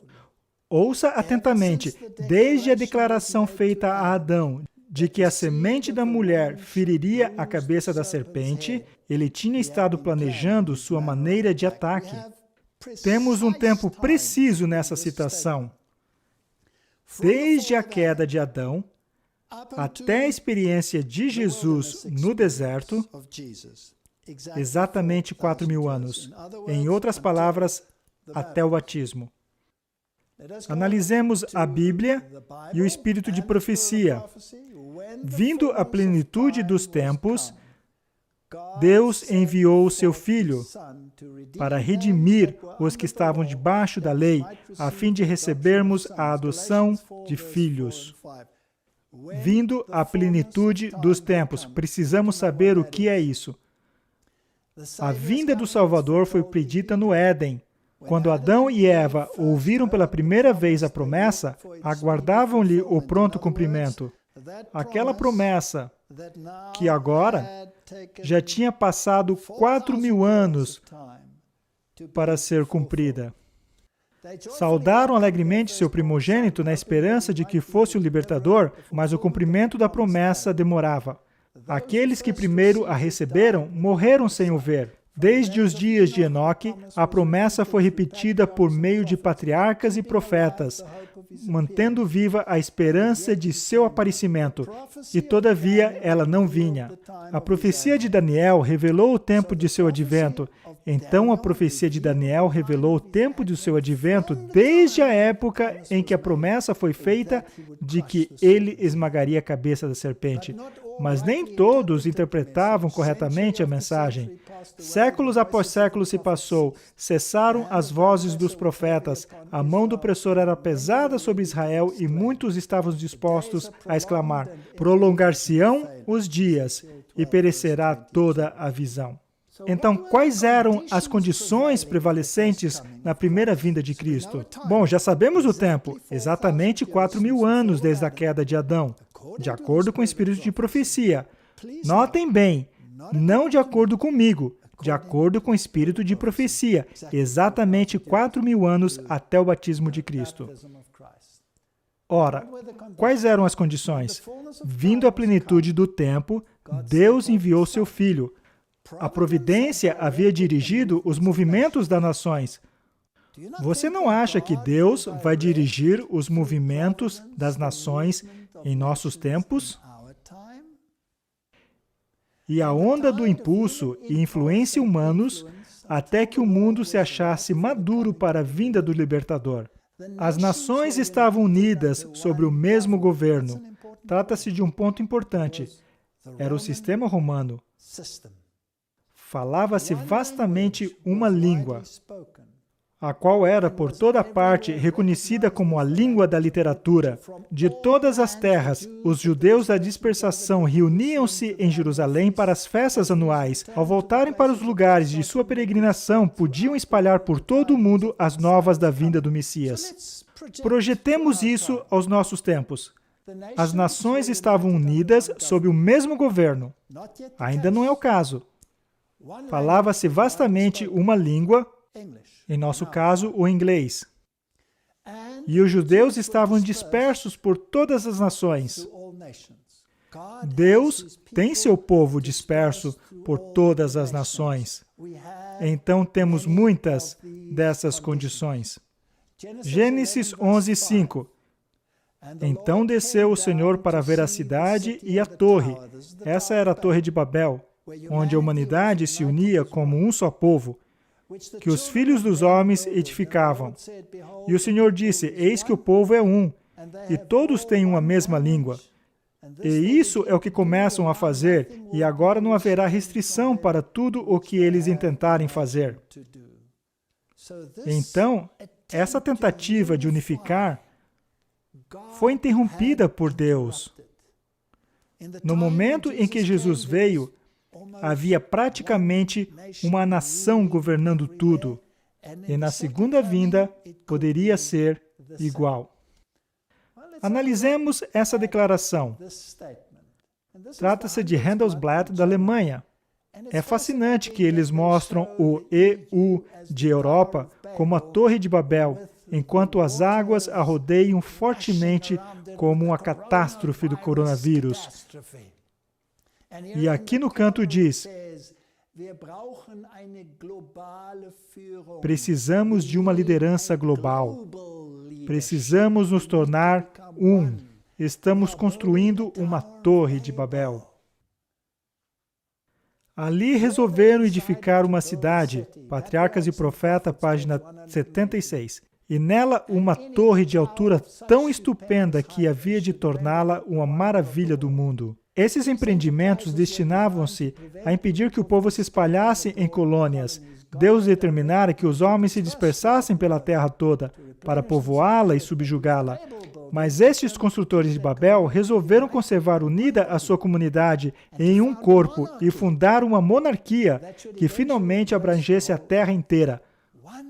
ouça atentamente, desde a declaração feita a Adão, de que a semente da mulher feriria a cabeça da serpente, ele tinha estado planejando sua maneira de ataque. Temos um tempo preciso nessa citação. Desde a queda de Adão até a experiência de Jesus no deserto, exatamente 4.000 anos. Em outras palavras, até o batismo. Analisemos a Bíblia e o espírito de profecia. Vindo a plenitude dos tempos, Deus enviou o seu Filho para redimir os que estavam debaixo da lei, a fim de recebermos a adoção de filhos. Vindo a plenitude dos tempos. Precisamos saber o que é isso. A vinda do Salvador foi predita no Éden. Quando Adão e Eva ouviram pela primeira vez a promessa, aguardavam-lhe o pronto cumprimento. Aquela promessa que agora já tinha passado 4.000 anos para ser cumprida. Saudaram alegremente seu primogênito na esperança de que fosse o libertador, mas o cumprimento da promessa demorava. Aqueles que primeiro a receberam morreram sem o ver. Desde os dias de Enoque, a promessa foi repetida por meio de patriarcas e profetas, mantendo viva a esperança de seu aparecimento, e todavia ela não vinha. A profecia de Daniel revelou o tempo de seu advento. Então a profecia de Daniel revelou o tempo de seu advento desde a época em que a promessa foi feita de que ele esmagaria a cabeça da serpente. Mas nem todos interpretavam corretamente a mensagem. Séculos após séculos se passou, cessaram as vozes dos profetas, a mão do opressor era pesada sobre Israel e muitos estavam dispostos a exclamar: prolongar-se-ão os dias e perecerá toda a visão. Então, quais eram as condições prevalecentes na primeira vinda de Cristo? Bom, já sabemos o tempo, exatamente 4.000 anos desde a queda de Adão, de acordo com o espírito de profecia. Notem bem, não de acordo comigo, de acordo com o espírito de profecia, exatamente 4.000 anos até o batismo de Cristo. Ora, quais eram as condições? Vindo a plenitude do tempo, Deus enviou seu Filho. A providência havia dirigido os movimentos das nações. Você não acha que Deus vai dirigir os movimentos das nações em nossos tempos? E a onda do impulso e influência humanos até que o mundo se achasse maduro para a vinda do libertador. As nações estavam unidas sobre o mesmo governo. Trata-se de um ponto importante. Era o sistema romano. Falava-se vastamente uma língua, a qual era por toda parte reconhecida como a língua da literatura. De todas as terras, os judeus da dispersação reuniam-se em Jerusalém para as festas anuais. Ao voltarem para os lugares de sua peregrinação, podiam espalhar por todo o mundo as novas da vinda do Messias. Projetemos isso aos nossos tempos. As nações estavam unidas sob o mesmo governo. Ainda não é o caso. Falava-se vastamente uma língua, em nosso caso, o inglês. E os judeus estavam dispersos por todas as nações. Deus tem seu povo disperso por todas as nações. Então temos muitas dessas condições. Gênesis 11:5. Então desceu o Senhor para ver a cidade e a torre. Essa era a Torre de Babel, onde a humanidade se unia como um só povo, que os filhos dos homens edificavam. E o Senhor disse: eis que o povo é um, e todos têm uma mesma língua. E isso é o que começam a fazer, e agora não haverá restrição para tudo o que eles intentarem fazer. Então, essa tentativa de unificar foi interrompida por Deus. No momento em que Jesus veio, havia praticamente uma nação governando tudo, e na segunda vinda poderia ser igual. Analisemos essa declaração. Trata-se de Handelsblatt, da Alemanha. É fascinante que eles mostram o EU de Europa como a Torre de Babel, enquanto as águas a rodeiam fortemente como uma catástrofe do coronavírus. E aqui no canto diz: precisamos de uma liderança global. Precisamos nos tornar um. Estamos construindo uma Torre de Babel. Ali resolveram edificar uma cidade, Patriarcas e Profeta, página 76. E nela uma torre de altura tão estupenda que havia de torná-la uma maravilha do mundo. Esses empreendimentos destinavam-se a impedir que o povo se espalhasse em colônias. Deus determinara que os homens se dispersassem pela terra toda, para povoá-la e subjugá-la. Mas estes construtores de Babel resolveram conservar unida a sua comunidade em um corpo e fundar uma monarquia que finalmente abrangesse a terra inteira.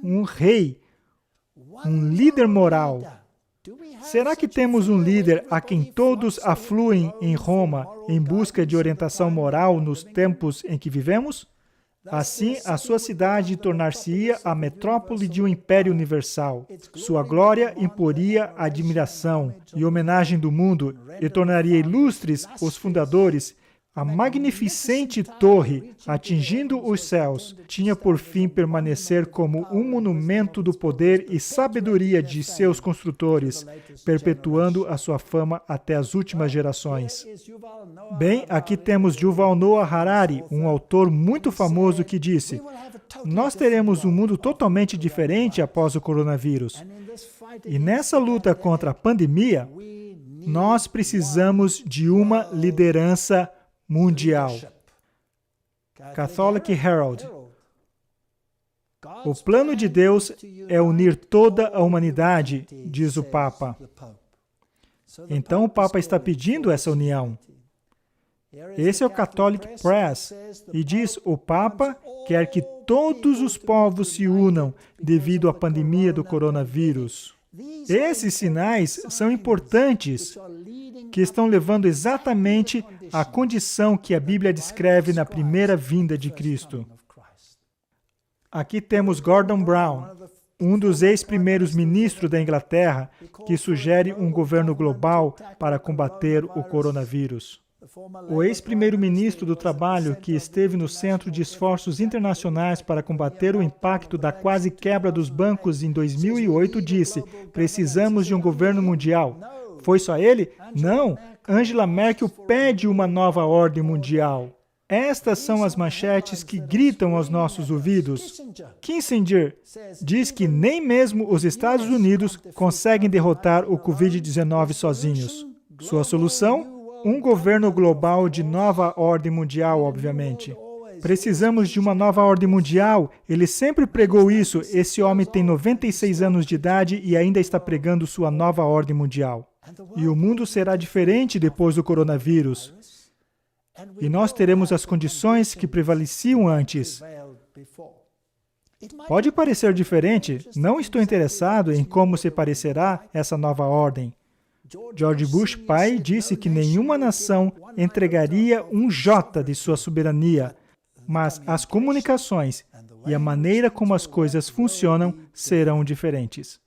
Um rei, um líder moral. Será que temos um líder a quem todos afluem em Roma em busca de orientação moral nos tempos em que vivemos? Assim, a sua cidade tornar-se-ia a metrópole de um império universal. Sua glória imporia a admiração e homenagem do mundo e tornaria ilustres os fundadores. A magnificente torre, atingindo os céus, tinha por fim permanecer como um monumento do poder e sabedoria de seus construtores, perpetuando a sua fama até as últimas gerações. Bem, aqui temos Yuval Noah Harari, um autor muito famoso que disse: nós teremos um mundo totalmente diferente após o coronavírus. E nessa luta contra a pandemia, nós precisamos de uma liderança mundial. Catholic Herald. O plano de Deus é unir toda a humanidade, diz o Papa. Então o Papa está pedindo essa união. Esse é o Catholic Press e diz: o Papa quer que todos os povos se unam devido à pandemia do coronavírus. Esses sinais são importantes, que estão levando exatamente à condição que a Bíblia descreve na primeira vinda de Cristo. Aqui temos Gordon Brown, um dos ex-primeiros ministros da Inglaterra, que sugere um governo global para combater o coronavírus. O ex-primeiro-ministro do Trabalho, que esteve no Centro de Esforços Internacionais para combater o impacto da quase quebra dos bancos em 2008, disse: precisamos de um governo mundial. Foi só ele? Não! Angela Merkel pede uma nova ordem mundial. Estas são as manchetes que gritam aos nossos ouvidos. Kissinger diz que nem mesmo os Estados Unidos conseguem derrotar o Covid-19 sozinhos. Sua solução? Um governo global de nova ordem mundial, obviamente. Precisamos de uma nova ordem mundial. Ele sempre pregou isso. Esse homem tem 96 anos de idade e ainda está pregando sua nova ordem mundial. E o mundo será diferente depois do coronavírus. E nós teremos as condições que prevaleciam antes. Pode parecer diferente. Não estou interessado em como se parecerá essa nova ordem. George Bush pai disse que nenhuma nação entregaria um jota de sua soberania, mas as comunicações e a maneira como as coisas funcionam serão diferentes.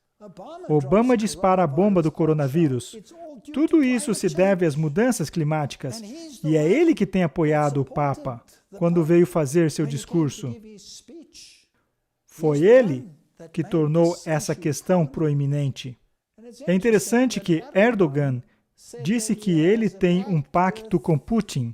Obama dispara a bomba do coronavírus. Tudo isso se deve às mudanças climáticas, e é ele que tem apoiado o Papa quando veio fazer seu discurso. Foi ele que tornou essa questão proeminente. É interessante que Erdogan disse que ele tem um pacto com Putin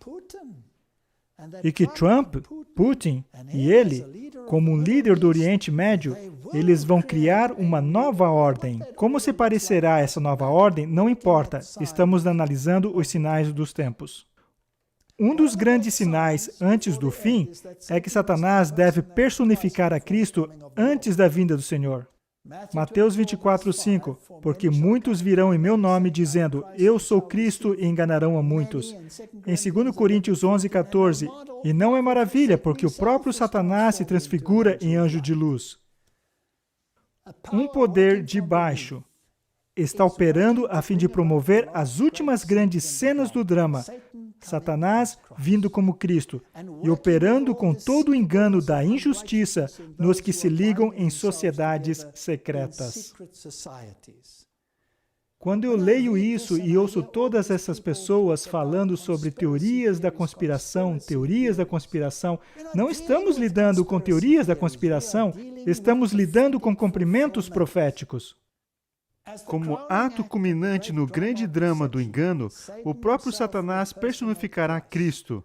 e que Trump, Putin e ele, como um líder do Oriente Médio, eles vão criar uma nova ordem. Como se parecerá essa nova ordem, não importa. Estamos analisando os sinais dos tempos. Um dos grandes sinais antes do fim é que Satanás deve personificar a Cristo antes da vinda do Senhor. Mateus 24:5, porque muitos virão em meu nome dizendo, eu sou Cristo, e enganarão a muitos. Em 2 Coríntios 11:14, e não é maravilha, porque o próprio Satanás se transfigura em anjo de luz. Um poder de baixo está operando a fim de promover as últimas grandes cenas do drama. Satanás vindo como Cristo e operando com todo o engano da injustiça nos que se ligam em sociedades secretas. Quando eu leio isso e ouço todas essas pessoas falando sobre teorias da conspiração, não estamos lidando com teorias da conspiração, estamos lidando com cumprimentos proféticos. Como ato culminante no grande drama do engano, o próprio Satanás personificará Cristo.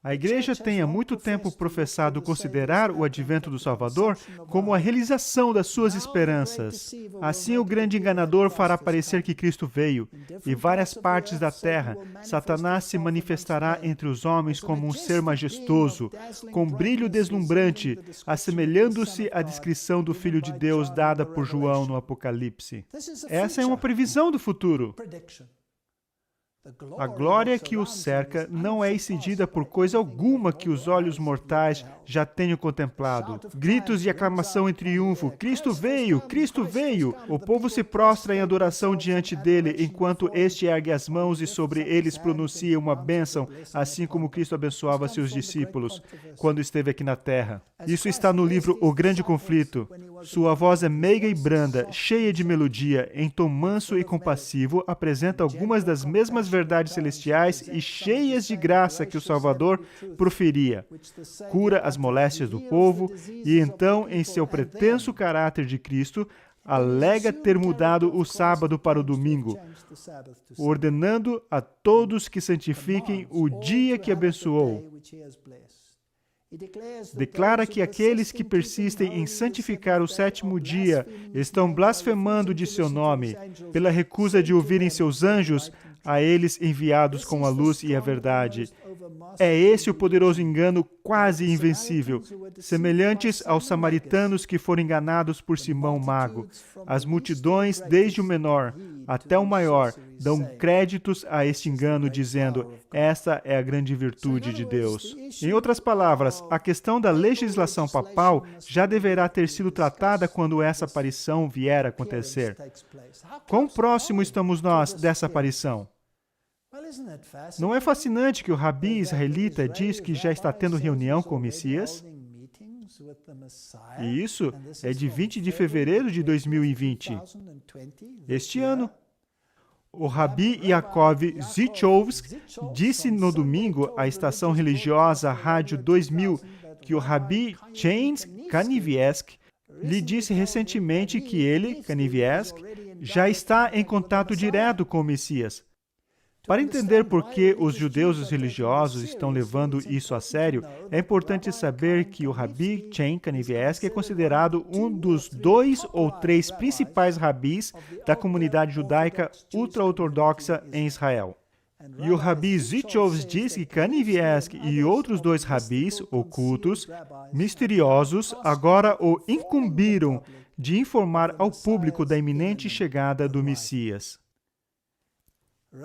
A Igreja tem há muito tempo professado considerar o advento do Salvador como a realização das suas esperanças. Assim, o grande enganador fará parecer que Cristo veio. Em várias partes da terra, Satanás se manifestará entre os homens como um ser majestoso, com brilho deslumbrante, assemelhando-se à descrição do Filho de Deus dada por João no Apocalipse. Essa é uma previsão do futuro. A glória que o cerca não é excedida por coisa alguma que os olhos mortais já tenham contemplado. Gritos de aclamação em triunfo: Cristo veio! Cristo veio! O povo se prostra em adoração diante dele, enquanto este ergue as mãos e sobre eles pronuncia uma bênção, assim como Cristo abençoava seus discípulos quando esteve aqui na terra. Isso está no livro O Grande Conflito. Sua voz é meiga e branda, cheia de melodia, em tom manso e compassivo, apresenta algumas das mesmas verdades celestiais e cheias de graça que o Salvador proferia. Cura as moléstias do povo e então, em seu pretenso caráter de Cristo, alega ter mudado o sábado para o domingo, ordenando a todos que santifiquem o dia que abençoou. Declara que aqueles que persistem em santificar o sétimo dia estão blasfemando de seu nome, pela recusa de ouvirem seus anjos, a eles enviados com a luz e a verdade. É esse o poderoso engano quase invencível, semelhantes aos samaritanos que foram enganados por Simão Mago. As multidões, desde o menor até o maior, dão créditos a este engano, dizendo: esta é a grande virtude de Deus. Em outras palavras, a questão da legislação papal já deverá ter sido tratada quando essa aparição vier a acontecer. Quão próximo estamos nós dessa aparição? Não é fascinante que o rabi israelita diz que já está tendo reunião com o Messias? E isso é de 20 de fevereiro de 2020. Este ano. O rabi Yaakov Zichovsk disse no domingo à estação religiosa Rádio 2000 que o rabi Chaim Kanieviesk lhe disse recentemente que ele, Kanieviesk, já está em contato direto com o Messias. Para entender por que os judeus religiosos estão levando isso a sério, é importante saber que o rabi Chaim Kanieviesk é considerado um dos 2 ou 3 principais rabis da comunidade judaica ultra-ortodoxa em Israel. E o rabi Zichovsk diz que Kanieviesk e outros 2 rabis ocultos, misteriosos, agora o incumbiram de informar ao público da iminente chegada do Messias.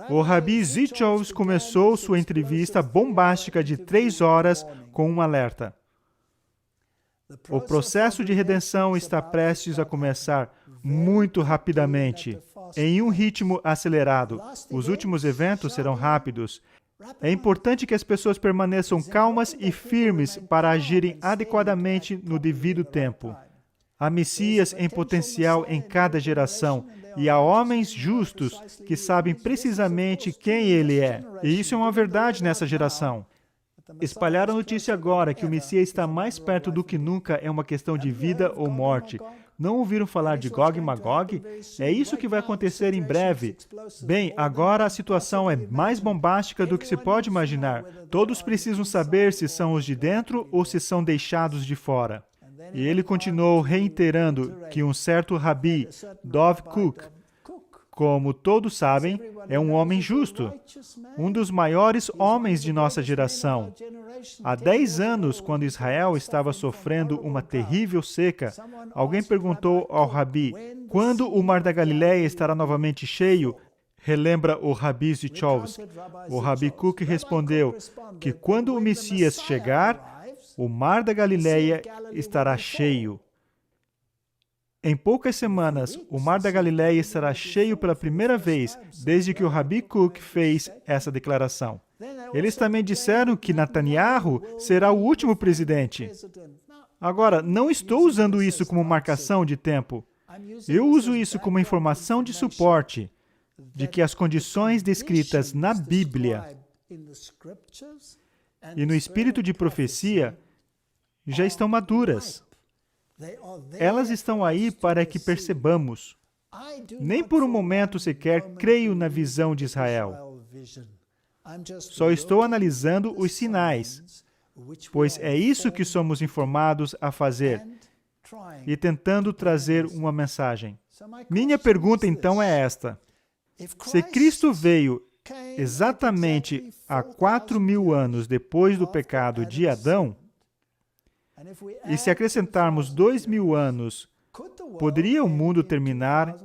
O rabi Zichovsk começou sua entrevista bombástica de 3 horas com um alerta. O processo de redenção está prestes a começar muito rapidamente, em um ritmo acelerado. Os últimos eventos serão rápidos. É importante que as pessoas permaneçam calmas e firmes para agirem adequadamente no devido tempo. Há Messias em potencial em cada geração, e há homens justos que sabem precisamente quem ele é. E isso é uma verdade nessa geração. Espalhar a notícia agora que o Messias está mais perto do que nunca é uma questão de vida ou morte. Não ouviram falar de Gog e Magog? É isso que vai acontecer em breve. Bem, agora a situação é mais bombástica do que se pode imaginar. Todos precisam saber se são os de dentro ou se são deixados de fora. E ele continuou reiterando que um certo rabi, Dov Cook, como todos sabem, é um homem justo, um dos maiores homens de nossa geração. Há 10 anos, quando Israel estava sofrendo uma terrível seca, alguém perguntou ao rabi: quando o mar da Galileia estará novamente cheio? Relembra o rabi Zichovsk. O rabi Cook respondeu que quando o Messias chegar, o mar da Galileia estará cheio. Em poucas semanas, o mar da Galileia estará cheio pela primeira vez desde que o rabi Cook fez essa declaração. Eles também disseram que Netanyahu será o último presidente. Agora, não estou usando isso como marcação de tempo. Eu uso isso como informação de suporte de que as condições descritas na Bíblia e no espírito de profecia já estão maduras. Elas estão aí para que percebamos. Nem por um momento sequer creio na visão de Israel. Só estou analisando os sinais, pois é isso que somos informados a fazer e tentando trazer uma mensagem. Minha pergunta então é esta: se Cristo veio exatamente há 4.000 anos depois do pecado de Adão, e se acrescentarmos 2.000 anos, poderia o mundo terminar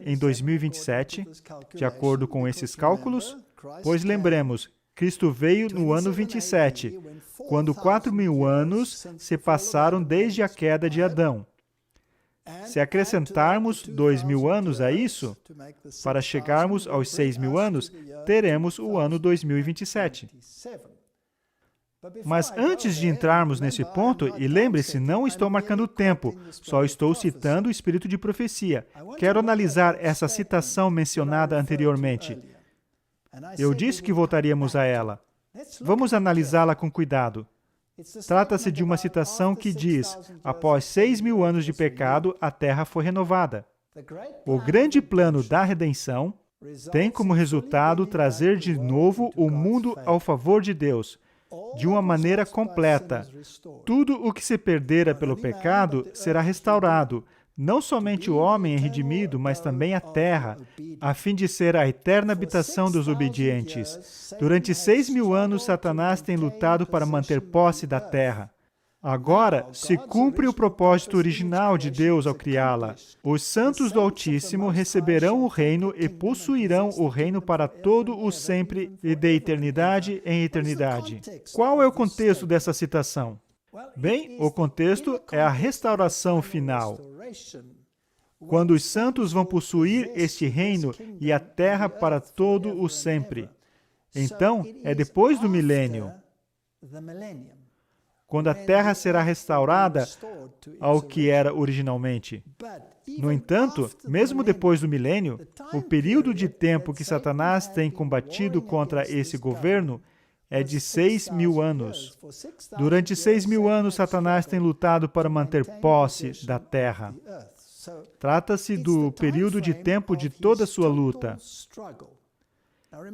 em 2027, de acordo com esses cálculos? Pois lembremos, Cristo veio no ano 27, quando 4.000 anos se passaram desde a queda de Adão. Se acrescentarmos 2.000 anos a isso, para chegarmos aos 6.000 anos, teremos o ano 2027. Mas antes de entrarmos nesse ponto, e lembre-se, não estou marcando o tempo, só estou citando o espírito de profecia. Quero analisar essa citação mencionada anteriormente. Eu disse que voltaríamos a ela. Vamos analisá-la com cuidado. Trata-se de uma citação que diz: após 6.000 anos de pecado, a terra foi renovada. O grande plano da redenção tem como resultado trazer de novo o mundo ao favor de Deus, de uma maneira completa. Tudo o que se perdera pelo pecado será restaurado. Não somente o homem é redimido, mas também a terra, a fim de ser a eterna habitação dos obedientes. Durante 6.000 anos, Satanás tem lutado para manter posse da terra. Agora, se cumpre o propósito original de Deus ao criá-la. Os santos do Altíssimo receberão o reino e possuirão o reino para todo o sempre e de eternidade em eternidade. Qual é o contexto dessa citação? Bem, o contexto é a restauração final, quando os santos vão possuir este reino e a terra para todo o sempre. Então, é depois do milênio, quando a terra será restaurada ao que era originalmente. No entanto, mesmo depois do milênio, o período de tempo que Satanás tem combatido contra esse governo é de 6.000 anos. Durante 6.000 anos, Satanás tem lutado para manter posse da terra. Trata-se do período de tempo de toda a sua luta.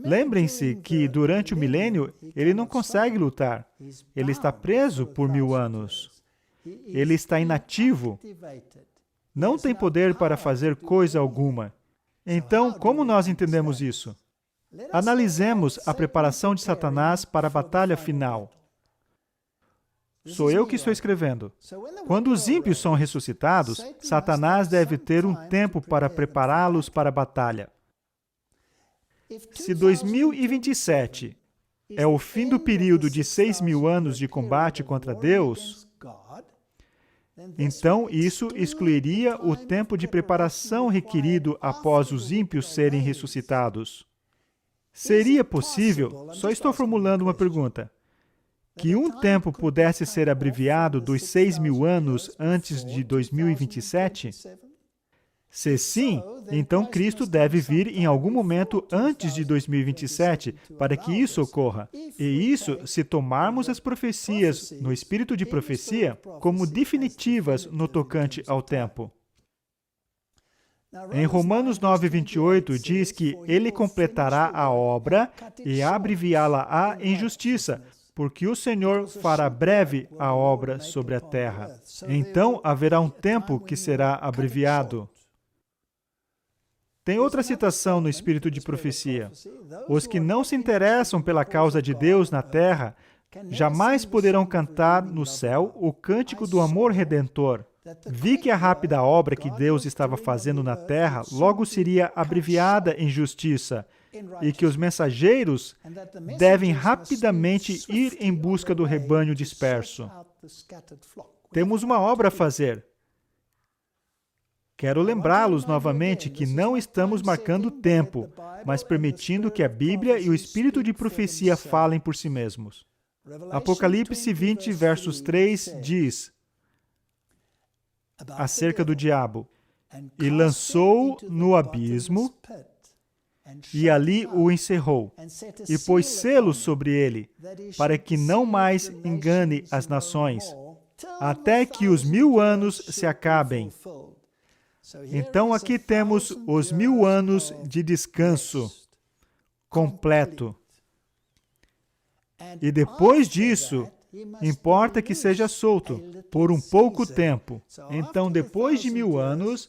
Lembrem-se que, durante o milênio, ele não consegue lutar. Ele está preso por 1.000 anos. Ele está inativo. Não tem poder para fazer coisa alguma. Então, como nós entendemos isso? Analisemos a preparação de Satanás para a batalha final. Sou eu que estou escrevendo. Quando os ímpios são ressuscitados, Satanás deve ter um tempo para prepará-los para a batalha. Se 2027 é o fim do período de 6.000 anos de combate contra Deus, então isso excluiria o tempo de preparação requerido após os ímpios serem ressuscitados. Seria possível, só estou formulando uma pergunta, que um tempo pudesse ser abreviado dos 6.000 anos antes de 2027? Se sim, então Cristo deve vir em algum momento antes de 2027 para que isso ocorra. E isso se tomarmos as profecias no espírito de profecia como definitivas no tocante ao tempo. Em Romanos 9:28 diz que ele completará a obra e abreviá-la-á em justiça, porque o Senhor fará breve a obra sobre a terra. Então haverá um tempo que será abreviado. Tem outra citação no espírito de profecia. Os que não se interessam pela causa de Deus na terra jamais poderão cantar no céu o cântico do amor redentor. Vi que a rápida obra que Deus estava fazendo na terra logo seria abreviada em justiça, e que os mensageiros devem rapidamente ir em busca do rebanho disperso. Temos uma obra a fazer. Quero lembrá-los novamente que não estamos marcando tempo, mas permitindo que a Bíblia e o espírito de profecia falem por si mesmos. Apocalipse 20, versos 3 diz acerca do diabo: e lançou-o no abismo, e ali o encerrou, e pôs selo sobre ele, para que não mais engane as nações, até que os 1.000 anos se acabem. Então aqui temos os 1.000 anos de descanso completo. E depois disso, importa que seja solto por um pouco tempo. Então, depois de 1.000 anos,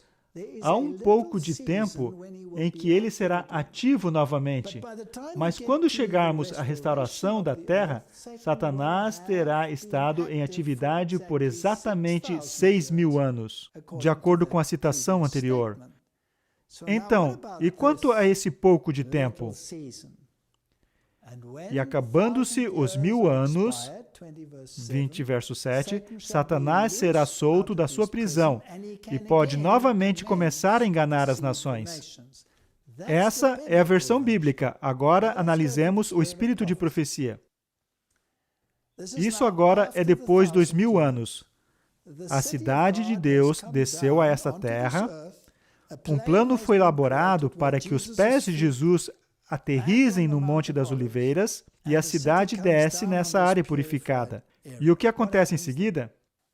há um pouco de tempo em que ele será ativo novamente. Mas quando chegarmos à restauração da terra, Satanás terá estado em atividade por exatamente 6.000 anos, de acordo com a citação anterior. Então, e quanto a esse pouco de tempo? E acabando-se os 1000 anos, 20, verso 7, Satanás será solto da sua prisão e pode novamente começar a enganar as nações. Essa é a versão bíblica. Agora analisemos o espírito de profecia. Isso agora é depois dos 1000 anos. A cidade de Deus desceu a esta terra. Um plano foi elaborado para que os pés de Jesus aterrizem no Monte das Oliveiras e a cidade desce nessa área purificada. E o que acontece em seguida?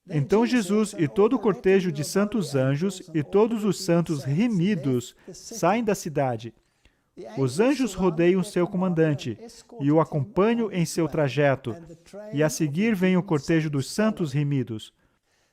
Então Jesus e todo o cortejo de santos anjos e todos os santos remidos saem da cidade. Os anjos rodeiam seu comandante e o acompanham em seu trajeto, e a seguir vem o cortejo dos santos remidos.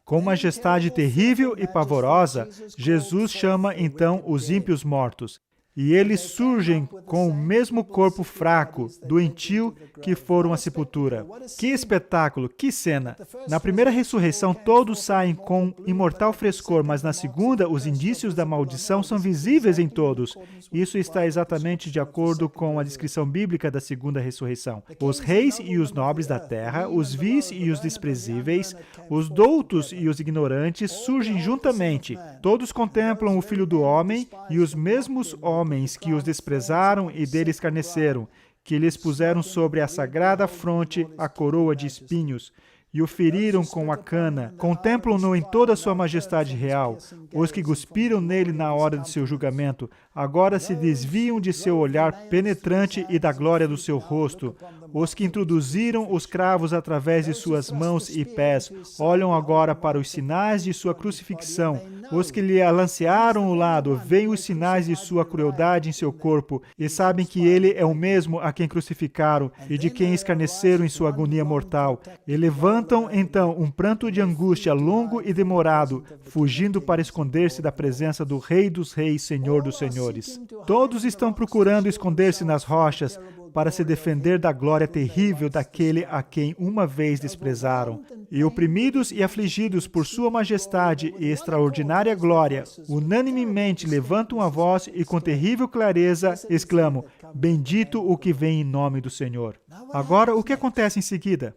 Com majestade terrível e pavorosa, Jesus chama então os ímpios mortos. E eles surgem com o mesmo corpo fraco, doentio, que foram à sepultura. Que espetáculo, que cena! Na primeira ressurreição, todos saem com imortal frescor, mas na segunda, os indícios da maldição são visíveis em todos. Isso está exatamente de acordo com a descrição bíblica da segunda ressurreição. Os reis e os nobres da terra, os vis e os desprezíveis, os doutos e os ignorantes surgem juntamente. Todos contemplam o Filho do Homem e os mesmos homens que os desprezaram e dele escarneceram, que lhes puseram sobre a sagrada fronte a coroa de espinhos, e o feriram com a cana, contemplam-no em toda a sua majestade real. Os que cuspiram nele na hora de seu julgamento, agora se desviam de seu olhar penetrante e da glória do seu rosto. Os que introduziram os cravos através de suas mãos e pés, olham agora para os sinais de sua crucifixão. Os que lhe alancearam o lado, veem os sinais de sua crueldade em seu corpo, e sabem que ele é o mesmo a quem crucificaram e de quem escarneceram em sua agonia mortal. E levantam então um pranto de angústia longo e demorado, fugindo para esconder-se da presença do Rei dos Reis, Senhor dos Senhores. Todos estão procurando esconder-se nas rochas para se defender da glória terrível daquele a quem uma vez desprezaram. E oprimidos e afligidos por sua majestade e extraordinária glória, unanimemente levantam a voz e com terrível clareza exclamam: Bendito o que vem em nome do Senhor. Agora, o que acontece em seguida?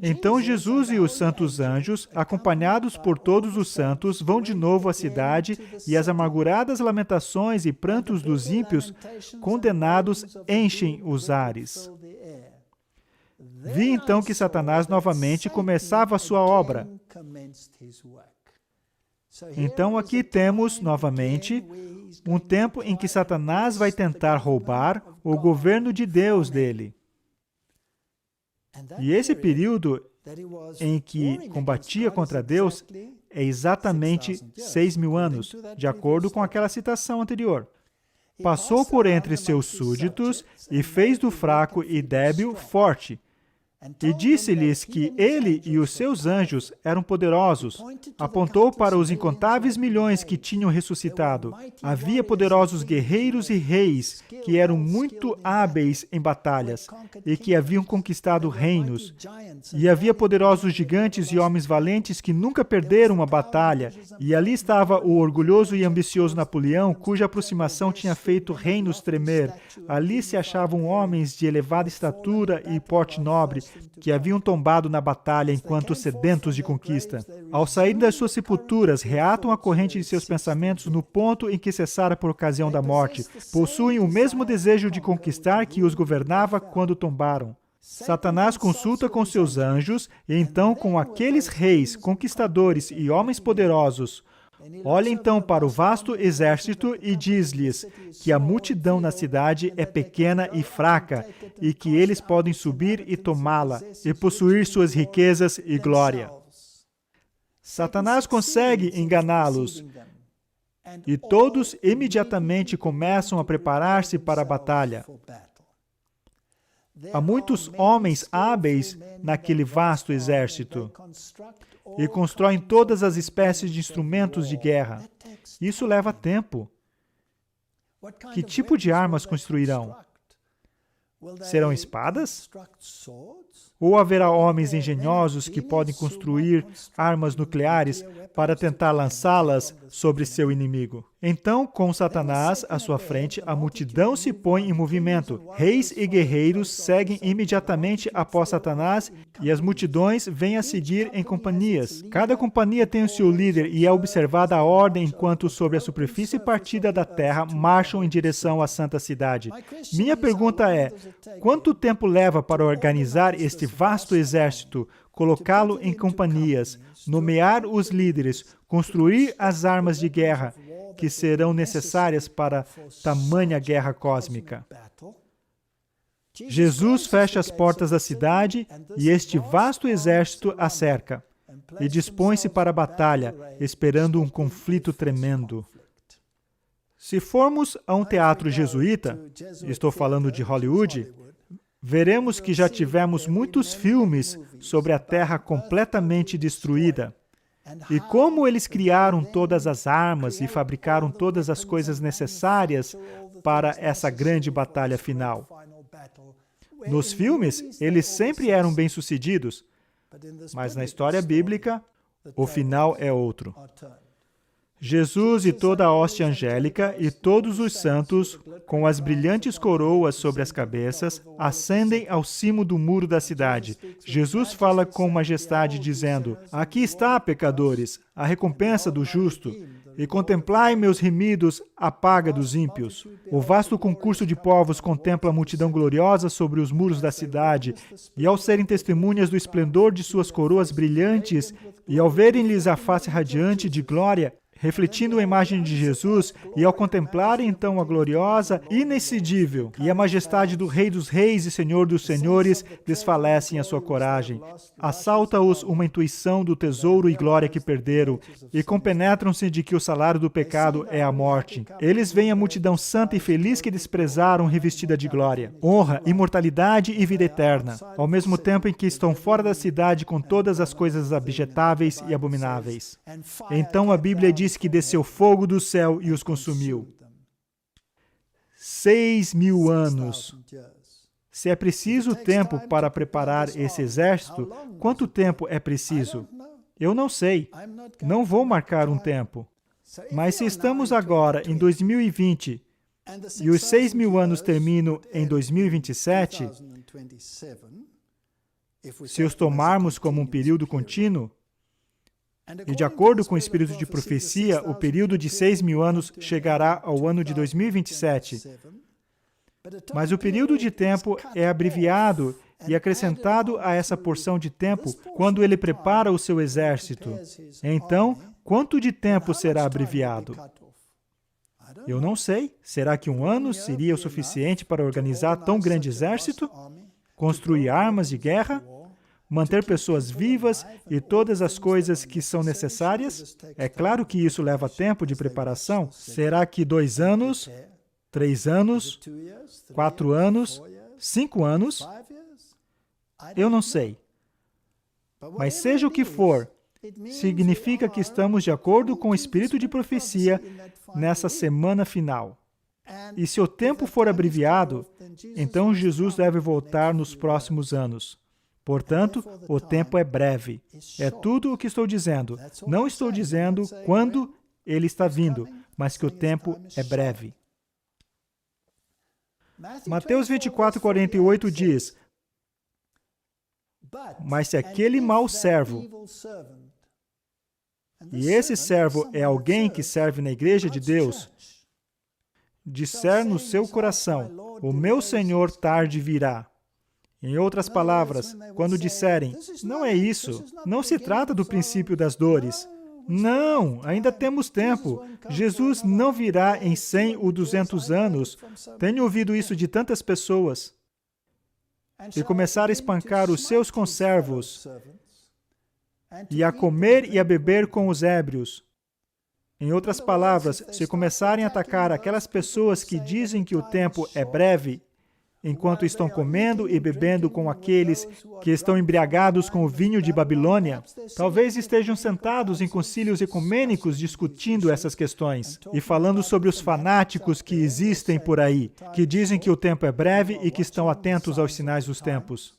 Então Jesus e os santos anjos, acompanhados por todos os santos, vão de novo à cidade, e as amarguradas lamentações e prantos dos ímpios condenados enchem os ares. Vi então que Satanás novamente começava a sua obra. Então aqui temos, novamente, um tempo em que Satanás vai tentar roubar o governo de Deus dele. E esse período em que combatia contra Deus é exatamente 6.000 anos, de acordo com aquela citação anterior. Passou por entre seus súditos e fez do fraco e débil forte. E disse-lhes que ele e os seus anjos eram poderosos. Apontou para os incontáveis milhões que tinham ressuscitado. Havia poderosos guerreiros e reis que eram muito hábeis em batalhas e que haviam conquistado reinos. E havia poderosos gigantes e homens valentes que nunca perderam uma batalha. E ali estava o orgulhoso e ambicioso Napoleão, cuja aproximação tinha feito reinos tremer. Ali se achavam homens de elevada estatura e porte nobre, que haviam tombado na batalha enquanto sedentos de conquista. Ao sair das suas sepulturas, reatam a corrente de seus pensamentos no ponto em que cessara por ocasião da morte. Possuem o mesmo desejo de conquistar que os governava quando tombaram. Satanás consulta com seus anjos, e então com aqueles reis, conquistadores e homens poderosos. Olha então para o vasto exército e diz-lhes que a multidão na cidade é pequena e fraca e que eles podem subir e tomá-la e possuir suas riquezas e glória. Satanás consegue enganá-los e todos imediatamente começam a preparar-se para a batalha. Há muitos homens hábeis naquele vasto exército e constroem todas as espécies de instrumentos de guerra. Isso leva tempo. Que tipo de armas construirão? Serão espadas? Ou haverá homens engenhosos que podem construir armas nucleares para tentar lançá-las sobre seu inimigo? Então, com Satanás à sua frente, a multidão se põe em movimento. Reis e guerreiros seguem imediatamente após Satanás e as multidões vêm a seguir em companhias. Cada companhia tem o seu líder e é observada a ordem enquanto sobre a superfície partida da terra marcham em direção à santa cidade. Minha pergunta é, quanto tempo leva para organizar este vasto exército, colocá-lo em companhias, nomear os líderes, construir as armas de guerra que serão necessárias para tamanha guerra cósmica? Jesus fecha as portas da cidade e este vasto exército a cerca e dispõe-se para a batalha, esperando um conflito tremendo. Se formos a um teatro jesuíta, estou falando de Hollywood, veremos que já tivemos muitos filmes sobre a Terra completamente destruída. E como eles criaram todas as armas e fabricaram todas as coisas necessárias para essa grande batalha final. Nos filmes, eles sempre eram bem-sucedidos, mas na história bíblica, o final é outro. Jesus e toda a hóstia angélica e todos os santos, com as brilhantes coroas sobre as cabeças, ascendem ao cimo do muro da cidade. Jesus fala com majestade, dizendo: "Aqui está, pecadores, a recompensa do justo, e contemplai, meus remidos, a paga dos ímpios." O vasto concurso de povos contempla a multidão gloriosa sobre os muros da cidade, e ao serem testemunhas do esplendor de suas coroas brilhantes, e ao verem-lhes a face radiante de glória, refletindo a imagem de Jesus, e ao contemplarem então a gloriosa, inexcedível e a majestade do Rei dos Reis e Senhor dos Senhores, desfalecem a sua coragem. Assalta-os uma intuição do tesouro e glória que perderam, e compenetram-se de que o salário do pecado é a morte. Eles veem a multidão santa e feliz que desprezaram, revestida de glória, honra, imortalidade e vida eterna, ao mesmo tempo em que estão fora da cidade com todas as coisas abjetáveis e abomináveis. Então a Bíblia diz que desceu fogo do céu e os consumiu. 6.000 anos. Se é preciso tempo para preparar esse exército, quanto tempo é preciso? Eu não sei. Não vou marcar um tempo. Mas se estamos agora em 2020 e os 6.000 anos terminam em 2027, se os tomarmos como um período contínuo, e de acordo com o espírito de profecia, o período de 6.000 anos chegará ao ano de 2027. Mas o período de tempo é abreviado e acrescentado a essa porção de tempo quando ele prepara o seu exército. Então, quanto de tempo será abreviado? Eu não sei. Será que 1 ano seria o suficiente para organizar tão grande exército? Construir armas de guerra? Manter pessoas vivas e todas as coisas que são necessárias? É claro que isso leva tempo de preparação. Será que 2 anos, 3 anos, 4 anos, 5 anos? Eu não sei. Mas seja o que for, significa que estamos de acordo com o espírito de profecia nessa semana final. E se o tempo for abreviado, então Jesus deve voltar nos próximos anos. Portanto, o tempo é breve. É tudo o que estou dizendo. Não estou dizendo quando ele está vindo, mas que o tempo é breve. Mateus 24:48 diz: "Mas se aquele mau servo," e esse servo é alguém que serve na igreja de Deus, "disser no seu coração, o meu Senhor tarde virá." Em outras palavras, quando disserem, "Não é isso, não se trata do princípio das dores. Não, ainda temos tempo. Jesus não virá em 100 ou 200 anos. Tenho ouvido isso de tantas pessoas." E começar a espancar os seus conservos, e a comer e a beber com os ébrios. Em outras palavras, se começarem a atacar aquelas pessoas que dizem que o tempo é breve, enquanto estão comendo e bebendo com aqueles que estão embriagados com o vinho de Babilônia, talvez estejam sentados em concílios ecumênicos discutindo essas questões e falando sobre os fanáticos que existem por aí, que dizem que o tempo é breve e que estão atentos aos sinais dos tempos.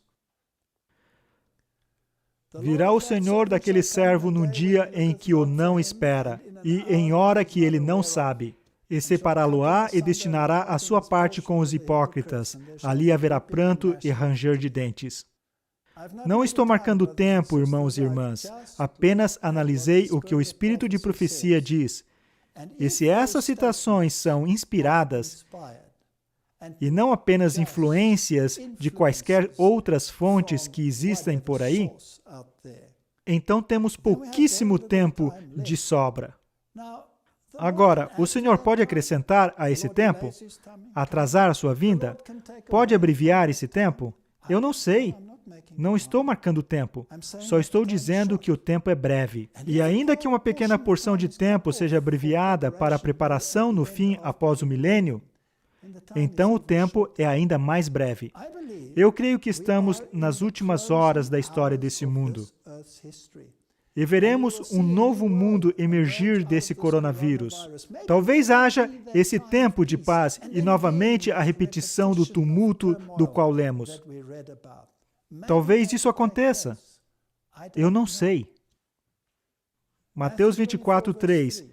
Virá o Senhor daquele servo num dia em que o não espera, e em hora que ele não sabe. E separá-lo-á e destinará a sua parte com os hipócritas. Ali haverá pranto e ranger de dentes. Não estou marcando tempo, irmãos e irmãs. Apenas analisei o que o Espírito de profecia diz. E se essas citações são inspiradas, e não apenas influências de quaisquer outras fontes que existem por aí, então temos pouquíssimo tempo de sobra. Agora, o Senhor pode acrescentar a esse tempo? Atrasar a sua vinda? Pode abreviar esse tempo? Eu não sei. Não estou marcando tempo. Só estou dizendo que o tempo é breve. E ainda que uma pequena porção de tempo seja abreviada para a preparação no fim após o milênio, então o tempo é ainda mais breve. Eu creio que estamos nas últimas horas da história desse mundo. E veremos um novo mundo emergir desse coronavírus. Talvez haja esse tempo de paz e novamente a repetição do tumulto do qual lemos. Talvez isso aconteça. Eu não sei. Mateus 24:3.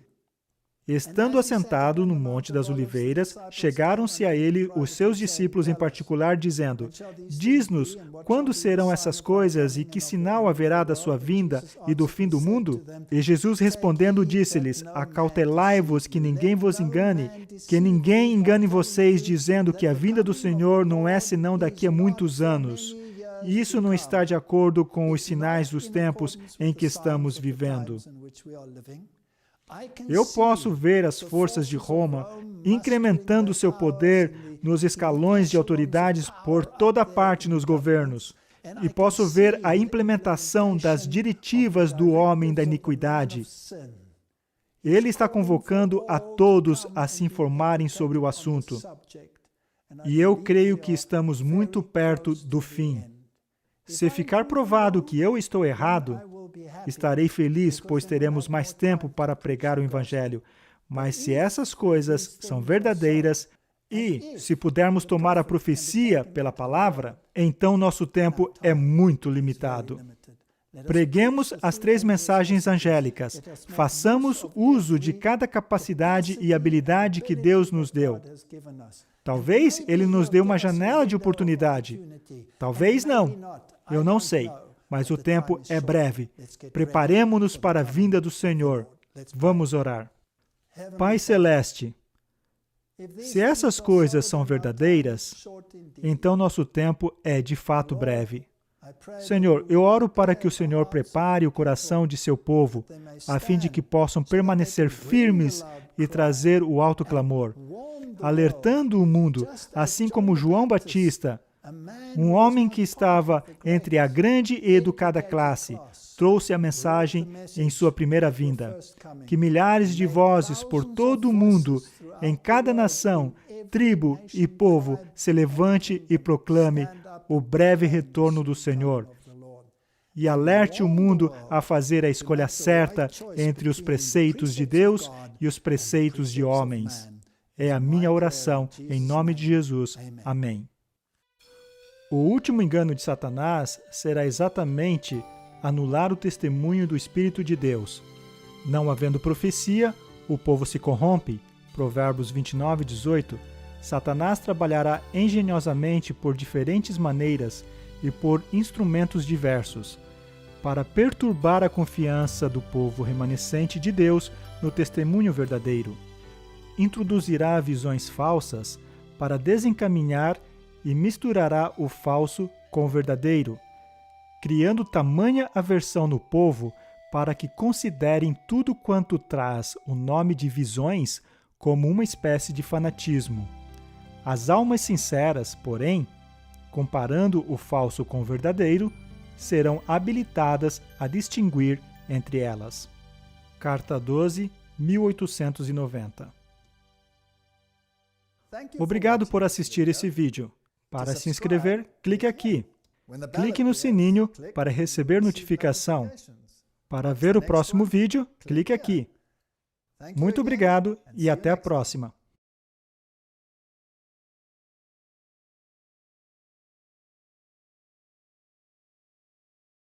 Estando assentado no Monte das Oliveiras, chegaram-se a ele os seus discípulos em particular, dizendo: Diz-nos, quando serão essas coisas e que sinal haverá da sua vinda e do fim do mundo? E Jesus respondendo disse-lhes: Acautelai-vos que ninguém vos engane, que ninguém engane vocês, dizendo que a vinda do Senhor não é senão daqui a muitos anos. Isso não está de acordo com os sinais dos tempos em que estamos vivendo. Eu posso ver as forças de Roma incrementando seu poder nos escalões de autoridades por toda parte nos governos. E posso ver a implementação das diretivas do homem da iniquidade. Ele está convocando a todos a se informarem sobre o assunto. E eu creio que estamos muito perto do fim. Se ficar provado que eu estou errado, estarei feliz, pois teremos mais tempo para pregar o Evangelho. Mas se essas coisas são verdadeiras e se pudermos tomar a profecia pela palavra, então nosso tempo é muito limitado. Preguemos as 3 mensagens angélicas. Façamos uso de cada capacidade e habilidade que Deus nos deu. Talvez Ele nos dê uma janela de oportunidade. Talvez não. Eu não sei. Mas o tempo é breve. Preparemo-nos para a vinda do Senhor. Vamos orar. Pai Celeste, se essas coisas são verdadeiras, então nosso tempo é de fato breve. Senhor, eu oro para que o Senhor prepare o coração de seu povo, a fim de que possam permanecer firmes e trazer o alto clamor, alertando o mundo, assim como João Batista, um homem que estava entre a grande e educada classe, trouxe a mensagem em sua primeira vinda. Que milhares de vozes por todo o mundo, em cada nação, tribo e povo, se levante e proclame o breve retorno do Senhor. E alerte o mundo a fazer a escolha certa entre os preceitos de Deus e os preceitos de homens. É a minha oração, em nome de Jesus. Amém. O último engano de Satanás será exatamente anular o testemunho do Espírito de Deus. Não havendo profecia, o povo se corrompe. Provérbios 29:18. Satanás trabalhará engenhosamente por diferentes maneiras e por instrumentos diversos, para perturbar a confiança do povo remanescente de Deus no testemunho verdadeiro. Introduzirá visões falsas para desencaminhar e misturará o falso com o verdadeiro, criando tamanha aversão no povo para que considerem tudo quanto traz o nome de visões como uma espécie de fanatismo. As almas sinceras, porém, comparando o falso com o verdadeiro, serão habilitadas a distinguir entre elas. Carta 12, 1890. Obrigado por assistir esse vídeo. Para se inscrever, clique aqui. Clique no sininho para receber notificação. Para ver o próximo vídeo, clique aqui. Muito obrigado e até a próxima.